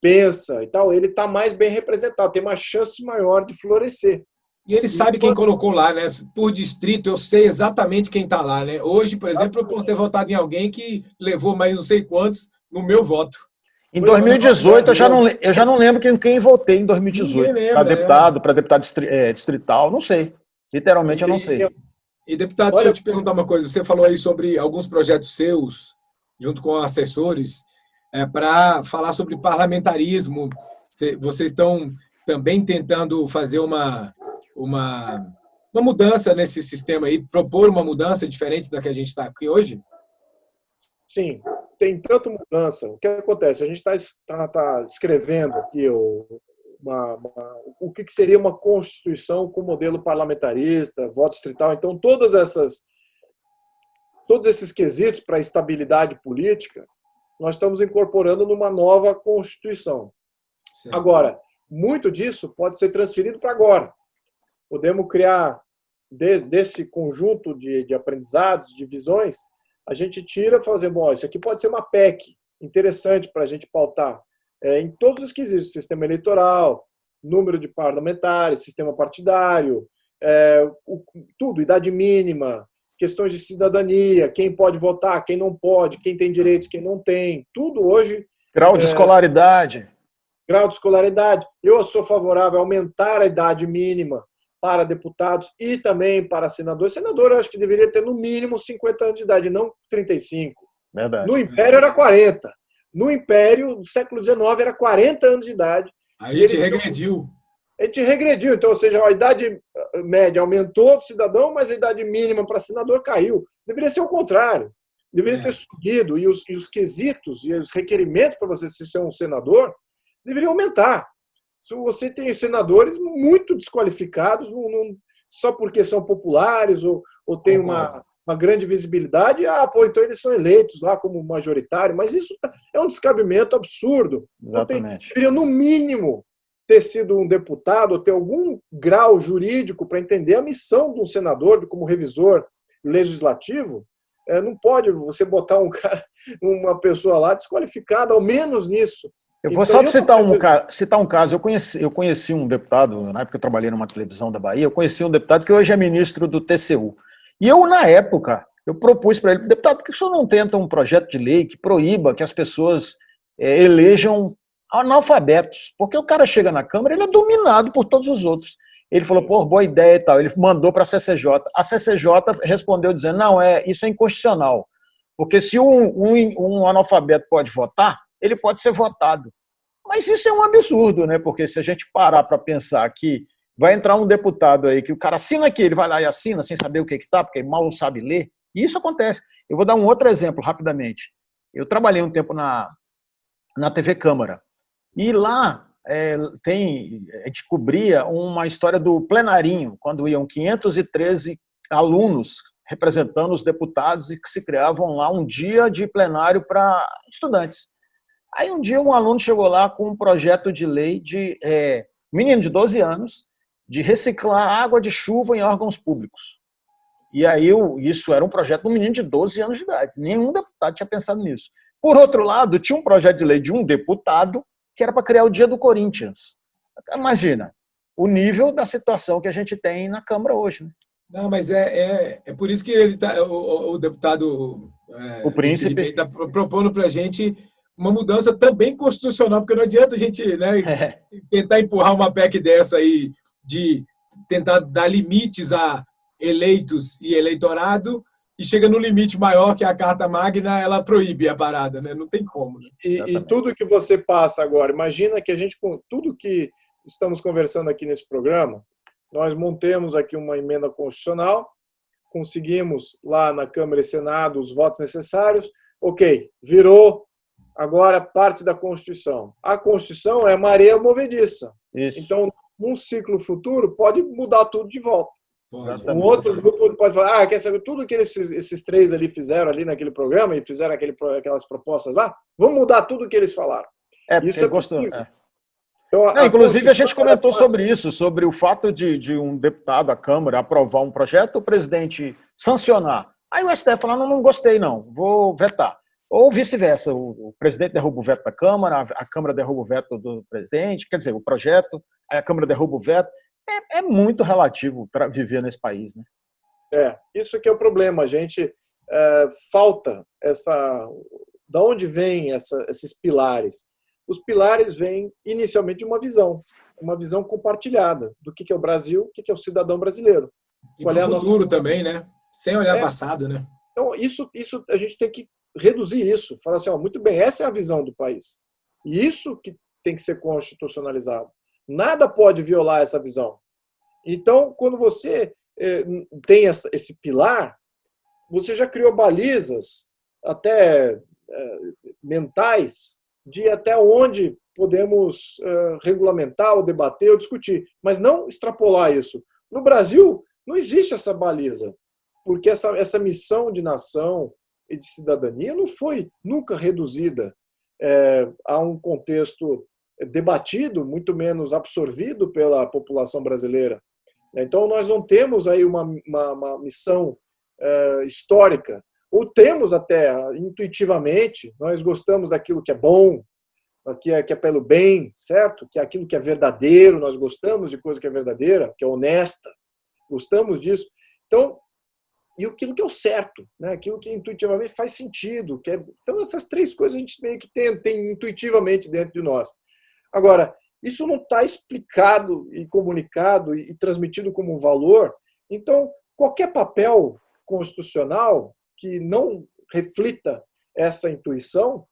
pensa e tal, ele está mais bem representado, tem uma chance maior de florescer. E ele sabe quem colocou lá, né? Por distrito, eu sei exatamente quem está lá, né? Hoje, por exemplo, eu posso ter votado em alguém que levou mais não sei quantos no meu voto. Em 2018, eu já não lembro quem votei em 2018. Para deputado distrital, não sei. Literalmente, eu não sei. E, deputado, deixa eu te perguntar uma coisa. Você falou aí sobre alguns projetos seus, junto com assessores, para falar sobre parlamentarismo. Vocês estão também tentando fazer uma mudança nesse sistema aí, propor uma mudança diferente da que a gente está aqui hoje? Sim, tem tanta mudança. O que acontece? A gente está escrevendo aqui o que seria uma Constituição com modelo parlamentarista, voto distrital. Então, todos esses quesitos para a estabilidade política, nós estamos incorporando numa nova Constituição. Sim. Agora, muito disso pode ser transferido para agora. Podemos criar, desse conjunto de aprendizados, de visões, a gente tira e fala assim, bom, isso aqui pode ser uma PEC interessante para a gente pautar em todos os quesitos, sistema eleitoral, número de parlamentares, sistema partidário, tudo, idade mínima, questões de cidadania, quem pode votar, quem não pode, quem tem direitos, quem não tem, tudo hoje... Grau de escolaridade. Grau de escolaridade. Eu sou favorável a aumentar a idade mínima para deputados e também para senadores. Senador, eu acho que deveria ter no mínimo 50 anos de idade, não 35. Verdade. No Império era 40. No Império, no século XIX, era 40 anos de idade. Aí a gente regrediu. A gente regrediu. Então, ou seja, a idade média aumentou do cidadão, mas a idade mínima para senador caiu. Deveria ser o contrário. Deveria ter subido. E os quesitos e os requerimentos para você ser um senador deveriam aumentar. Se você tem senadores muito desqualificados, só porque são populares ou tem uma grande visibilidade, então eles são eleitos lá como majoritário, mas isso é um descabimento absurdo. Exatamente. Deveria, no mínimo, ter sido um deputado ou ter algum grau jurídico para entender a missão de um senador como revisor legislativo. Não pode você botar uma pessoa lá desqualificada, ao menos nisso. Eu vou só citar um caso. Eu conheci um deputado, na época que eu trabalhei numa televisão da Bahia, eu conheci um deputado que hoje é ministro do TCU. E eu, na época, propus para ele, deputado, por que o senhor não tenta um projeto de lei que proíba que as pessoas elejam analfabetos? Porque o cara chega na Câmara, ele é dominado por todos os outros. Ele falou, pô, boa ideia e tal. Ele mandou para a CCJ. A CCJ respondeu dizendo, não, isso é inconstitucional. Porque se um analfabeto pode votar, ele pode ser votado. Mas isso é um absurdo, né? Porque se a gente parar para pensar que vai entrar um deputado aí, que o cara assina aqui, ele vai lá e assina sem saber o que está, porque mal não sabe ler, e isso acontece. Eu vou dar um outro exemplo, rapidamente. Eu trabalhei um tempo na TV Câmara, e lá a gente cobria uma história do plenarinho, quando iam 513 alunos representando os deputados e que se criavam lá um dia de plenário para estudantes. Aí um dia um aluno chegou lá com um projeto de lei de menino de 12 anos de reciclar água de chuva em órgãos públicos. E aí isso era um projeto de um menino de 12 anos de idade. Nenhum deputado tinha pensado nisso. Por outro lado, tinha um projeto de lei de um deputado que era para criar o Dia do Corinthians. Imagina o nível da situação que a gente tem na Câmara hoje, né? Não, mas é por isso que ele o deputado o Príncipe está propondo para a gente uma mudança também constitucional, porque não adianta a gente, né, tentar empurrar uma PEC dessa aí de tentar dar limites a eleitos e eleitorado e chega no limite maior que a Carta Magna, ela proíbe a parada, né? Não tem como. Né? E tudo que você passa agora, imagina que a gente, com tudo que estamos conversando aqui nesse programa, nós montemos aqui uma emenda constitucional, conseguimos lá na Câmara e Senado os votos necessários, ok, virou agora parte da Constituição. A Constituição é maré movediça. Isso. Então, num ciclo futuro, pode mudar tudo de volta. Exatamente. Um outro grupo pode falar, quer saber tudo que esses três ali fizeram ali naquele programa e fizeram aquelas propostas lá, vamos mudar tudo que eles falaram. Isso é possível. Então, inclusive, a gente comentou sobre isso, sobre o fato de um deputado da Câmara aprovar um projeto, o presidente sancionar. Aí o STF falando, não gostei não, vou vetar. Ou vice-versa, o presidente derruba o veto da Câmara, a Câmara derruba o veto do presidente, quer dizer, o projeto, aí a Câmara derruba o veto. É muito relativo para viver nesse país, né? Isso que é o problema. A gente falta da onde vêm esses pilares? Os pilares vêm inicialmente de uma visão compartilhada do que é o Brasil, o que é o cidadão brasileiro. E qual é o futuro também, né? Sem olhar passado, né? Então, isso a gente tem que reduzir isso. Falar assim, muito bem, essa é a visão do país. E isso que tem que ser constitucionalizado. Nada pode violar essa visão. Então, quando você tem esse pilar, você já criou balizas até mentais de até onde podemos regulamentar, ou debater, ou discutir, mas não extrapolar isso. No Brasil, não existe essa baliza, porque essa missão de nação e de cidadania não foi nunca reduzida a um contexto debatido, muito menos absorvido pela população brasileira. Então, nós não temos aí uma missão histórica, ou temos até intuitivamente, nós gostamos daquilo que é bom, que é pelo bem, certo? Que é aquilo que é verdadeiro, nós gostamos de coisa que é verdadeira, que é honesta, gostamos disso. Então, e aquilo que é o certo, né? Aquilo que intuitivamente faz sentido. Então, essas três coisas a gente meio que tem intuitivamente dentro de nós. Agora, isso não está explicado e comunicado e transmitido como um valor. Então, qualquer papel constitucional que não reflita essa intuição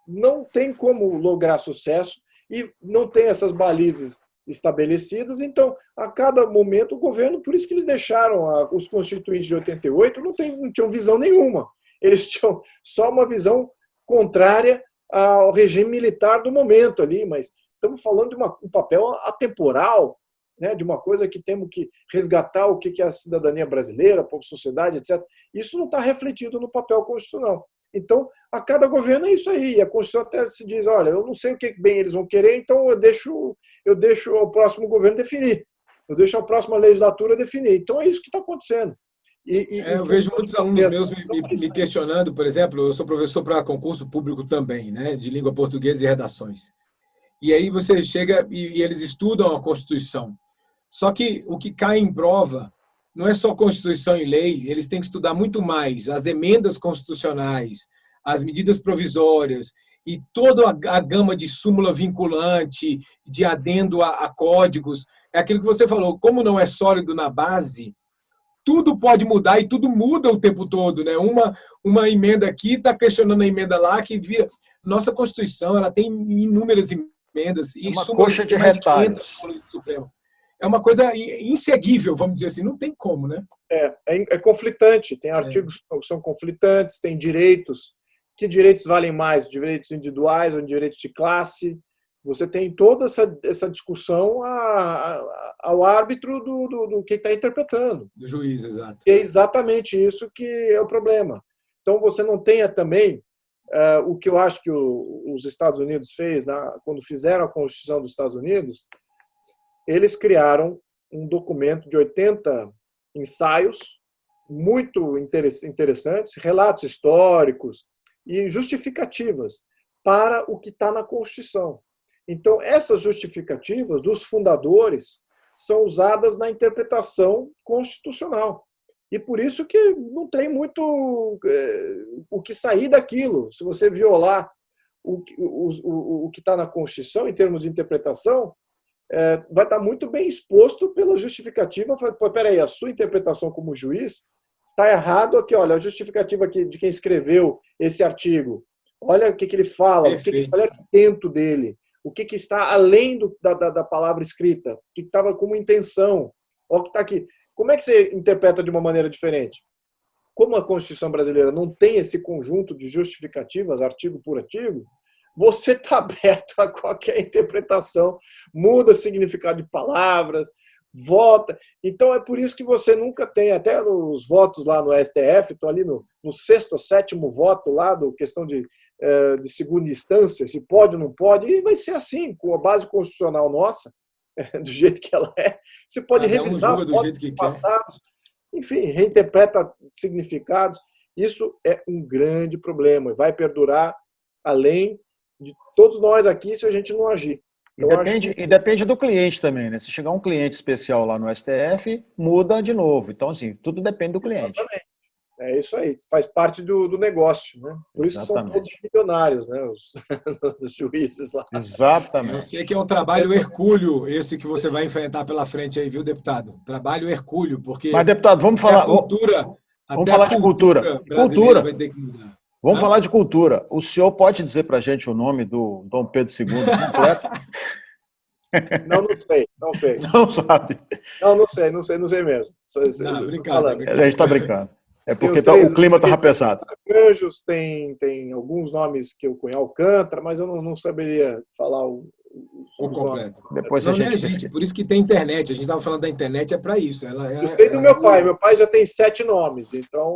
não tem como lograr sucesso e não tem essas balizas estabelecidas. Então, a cada momento, o governo, por isso que eles deixaram os constituintes de 88, não tinham visão nenhuma. Eles tinham só uma visão contrária ao regime militar do momento ali, mas estamos falando de um papel atemporal, né, de uma coisa que temos que resgatar o que é a cidadania brasileira, a sociedade, etc. Isso não está refletido no papel constitucional. Então, a cada governo é isso aí. A Constituição até se diz, olha, eu não sei o que bem eles vão querer, então eu deixo ao próximo governo definir. Eu deixo a próxima legislatura definir. Então, é isso que está acontecendo. Eu vejo muitos alunos meus me questionando, por exemplo, eu sou professor para concurso público também, né, de língua portuguesa e redações. E aí você chega e eles estudam a Constituição. Só que o que cai em prova não é só Constituição e lei, eles têm que estudar muito mais as emendas constitucionais, as medidas provisórias e toda a gama de súmula vinculante, de adendo a códigos. É aquilo que você falou, como não é sólido na base, tudo pode mudar e tudo muda o tempo todo, né? Uma emenda aqui está questionando a emenda lá, que vira... Nossa Constituição, ela tem inúmeras emendas e uma coxa de retalhos. É uma coisa inseguível, vamos dizer assim, não tem como, né? É conflitante, tem artigos que são conflitantes, tem direitos. Que direitos valem mais? Direitos individuais ou direitos de classe? Você tem toda essa discussão ao árbitro do que está interpretando. Do juiz, exato. E é exatamente isso que é o problema. Então, você não tenha também o que eu acho que os Estados Unidos fez, quando fizeram a Constituição dos Estados Unidos, eles criaram um documento de 80 ensaios muito interessantes, relatos históricos e justificativas para o que está na Constituição. Então, essas justificativas dos fundadores são usadas na interpretação constitucional. E por isso que não tem muito o que sair daquilo. Se você violar o que está na Constituição, em termos de interpretação, vai estar muito bem exposto pela justificativa. Espera aí, a sua interpretação como juiz está errado aqui. Olha, a justificativa aqui de quem escreveu esse artigo. Olha o que ele fala, olha o intento dele, o que está além da palavra escrita, o que estava como intenção. Olha o que está aqui. Como é que você interpreta de uma maneira diferente? Como a Constituição brasileira não tem esse conjunto de justificativas, artigo por artigo, você está aberto a qualquer interpretação, muda o significado de palavras, vota. Então, é por isso que você nunca tem, até nos votos lá no STF, estou ali no sexto ou sétimo voto lá, do questão de segunda instância, se pode ou não pode, e vai ser assim, com a base constitucional nossa, do jeito que ela é, você pode revisar votos passados, enfim, reinterpreta significados. Isso é um grande problema, e vai perdurar além de todos nós aqui se a gente não agir. Então, e depende do cliente também, né? Se chegar um cliente especial lá no STF, muda de novo. Então, assim, tudo depende do cliente. Exatamente. É isso aí, faz parte do negócio, né? Por isso que são todos milionários, né? Os juízes lá. Exatamente. Eu sei que é um trabalho hercúleo esse que você vai enfrentar pela frente aí, viu, deputado? Trabalho hercúleo, porque... Mas, deputado, vamos falar... Vamos falar de cultura. Cultura. Vai ter que mudar. Vamos falar de cultura. O senhor pode dizer para a gente o nome do Dom Pedro II completo? Não sei. Não sabe? Não sei mesmo. Não, brincadeira. A gente está brincando. É porque o clima estava pesado. Anjos, tem alguns nomes que eu conheço, Alcântara, mas eu não saberia falar o completo. Depois não, a gente... gente, por isso que tem internet. A gente estava falando da internet, é para isso. Eu sei do meu pai. Meu pai já tem 7 nomes. Então,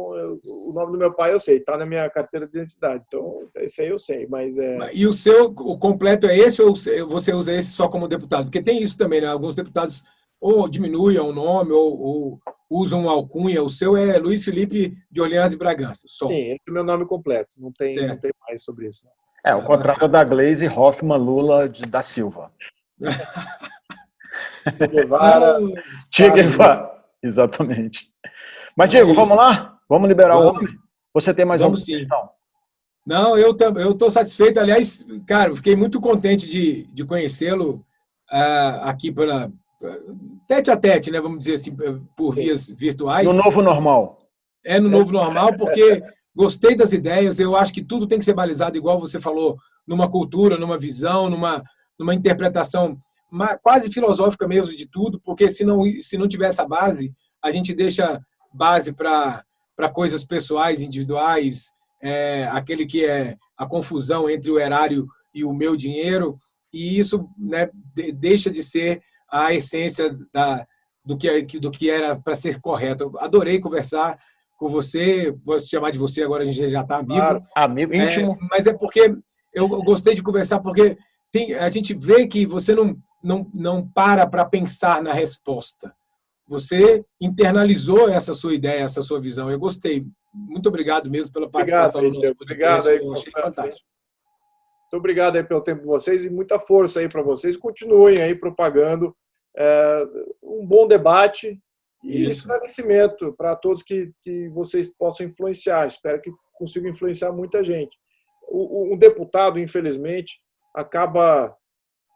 o nome do meu pai eu sei. Está na minha carteira de identidade. Então, esse aí eu sei. Mas E o completo é esse ou você usa esse só como deputado? Porque tem isso também, né? Alguns deputados ou diminuem o nome ou usam uma alcunha. O seu é Luiz Felipe de Orleans e Bragança. Só. Sim, esse é o meu nome completo. Não tem mais sobre isso. O contrário da Gleisi Hoffmann Lula da Silva. Che Guevara. Exatamente. Mas, Diego, vamos lá? Vamos liberar o homem? Você tem mais alguma questão? Não, eu estou satisfeito. Aliás, cara, fiquei muito contente de conhecê-lo aqui pela tete a tete, né? Vamos dizer assim, por vias virtuais. No novo normal. No novo normal, porque gostei das ideias. Eu acho que tudo tem que ser balizado, igual você falou, numa cultura, numa visão, numa interpretação quase filosófica mesmo de tudo, porque se não tiver essa base, a gente deixa base para coisas pessoais, individuais, aquele que é a confusão entre o erário e o meu dinheiro, e isso, né, deixa de ser a essência do que era para ser correto. Eu adorei conversar com você, posso chamar de você, agora a gente já está amigo. Claro, amigo íntimo. Mas é porque eu gostei de conversar, porque a gente vê que você não para pensar na resposta. Você internalizou essa sua ideia, essa sua visão. Eu gostei. Muito obrigado mesmo pela participação no nosso podcast. Obrigado aí, eu achei fantástico. Muito obrigado aí pelo tempo de vocês e muita força aí para vocês. Continuem aí propagando um bom debate e esclarecimento para todos que vocês possam influenciar. Espero que consigam influenciar muita gente. O deputado, infelizmente, acaba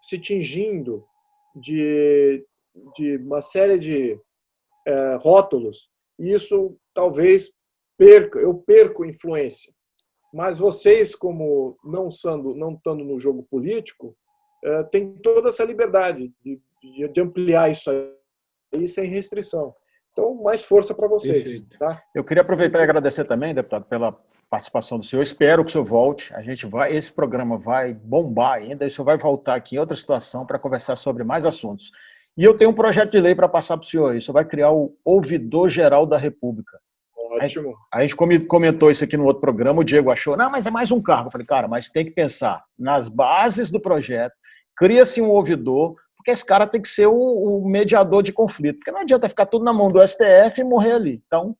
se tingindo de uma série de rótulos, e isso talvez eu perco influência. Mas vocês, como não estando no jogo político, têm toda essa liberdade de ampliar isso aí sem restrição. Então, mais força para vocês. Perfeito. Tá? Eu queria aproveitar e agradecer também, deputado, pela participação do senhor. Espero que o senhor volte. Esse programa vai bombar ainda, e o senhor vai voltar aqui em outra situação para conversar sobre mais assuntos. E eu tenho um projeto de lei para passar para o senhor. O senhor vai criar o Ouvidor Geral da República. Ótimo. A gente comentou isso aqui no outro programa, o Diego achou, não, mas é mais um cargo. Eu falei, cara, mas tem que pensar nas bases do projeto, cria-se um ouvidor, porque esse cara tem que ser o mediador de conflito, porque não adianta ficar tudo na mão do STF e morrer ali. Então,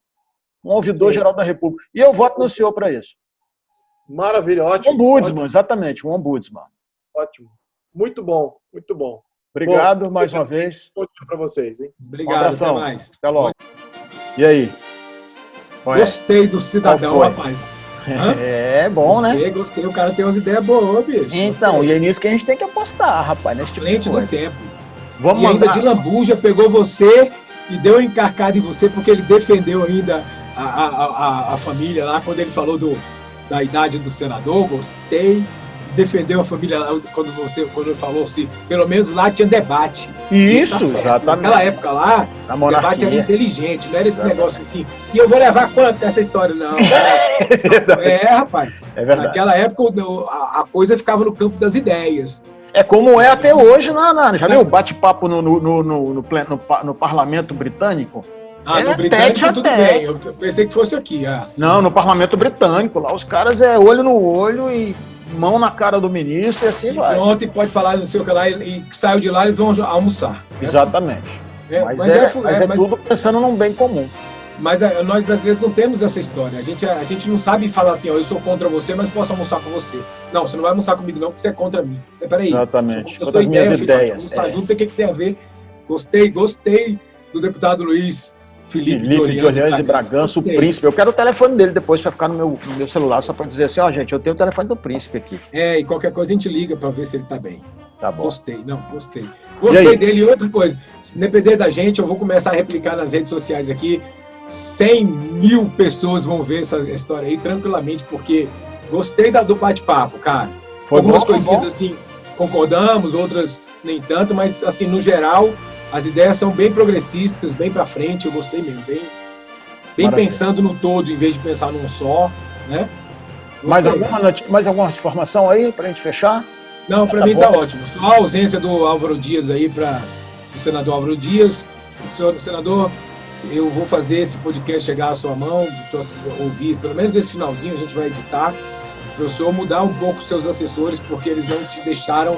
um ouvidor geral da República. E eu voto no senhor para isso. Maravilha, ótimo. Ombudsman, ótimo. exatamente, um ombudsman. Ótimo. Muito bom, muito bom. Obrigado Bom, mais uma vez. Bom dia para vocês, hein? Obrigado, até mais. Até logo. E aí? Gostei do cidadão, rapaz. É bom, né? Gostei. O cara tem umas ideias boas, bicho. Então, e é nisso que a gente tem que apostar, rapaz. Nesse tipo frente do tempo. Vamos e ainda de lambuja pegou você e deu uma encarcada em você porque ele defendeu ainda a família lá quando ele falou da idade do senador. Gostei. Defendeu a família lá quando ele falou assim, pelo menos lá tinha debate. Isso, tá exatamente. Naquela época lá, o debate era inteligente, não era esse negócio assim. E eu vou levar quanto essa história? Não. Rapaz. É verdade. Naquela época a coisa ficava no campo das ideias. É como é até hoje, já viu o bate-papo no parlamento britânico? No britânico tudo bem, eu pensei que fosse aqui. Assim. Não, no parlamento britânico, lá os caras olho no olho e mão na cara do ministro e assim vai. Pronto, e pode falar no seu canal e saiu de lá, eles vão almoçar. Exatamente. Mas tudo pensando num bem comum. Mas nós brasileiros não temos essa história. A gente não sabe falar assim, eu sou contra você, mas posso almoçar com você. Não, você não vai almoçar comigo não, porque você é contra mim. Peraí. Exatamente. Eu sou as minhas ideias. Almoçar junto tem que ter a ver. Gostei do deputado Luiz Felipe de Orleans e Bragança, o príncipe. Eu quero o telefone dele depois para ficar no meu celular, só para dizer assim, gente, eu tenho o telefone do príncipe aqui. E qualquer coisa a gente liga para ver se ele tá bem. Tá bom. Gostei. Gostei dele. E outra coisa, se depender da gente, eu vou começar a replicar nas redes sociais aqui. 100 mil pessoas vão ver essa história aí tranquilamente, porque gostei do bate-papo, cara. Algumas coisinhas assim, concordamos, outras nem tanto, mas assim, no geral, as ideias são bem progressistas, bem pra frente, eu gostei mesmo, bem pensando no todo, em vez de pensar num só, né? Mais alguma informação aí pra gente fechar? Não, pra mim tá ótimo. Só a ausência do Álvaro Dias aí, do senador Álvaro Dias. Senador, eu vou fazer esse podcast chegar à sua mão, ouvir, pelo menos esse finalzinho a gente vai editar, para o senhor mudar um pouco os seus assessores, porque eles não te deixaram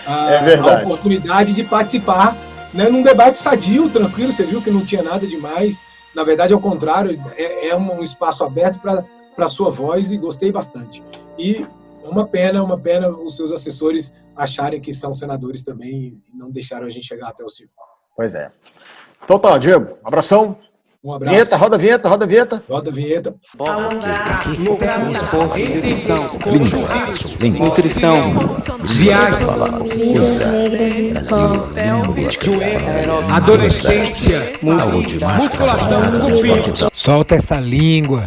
a oportunidade de participar, né, num debate sadio, tranquilo, você viu que não tinha nada demais, na verdade, ao contrário, é um espaço aberto para a sua voz e gostei bastante. E uma pena os seus assessores acharem que são senadores também e não deixaram a gente chegar até o senhor. Pois é. Então tá, Diego, abração. Um abraço. Roda a vinheta. Roda a vinheta. Nutrição, viagem, adolescência, musculação, solta essa língua.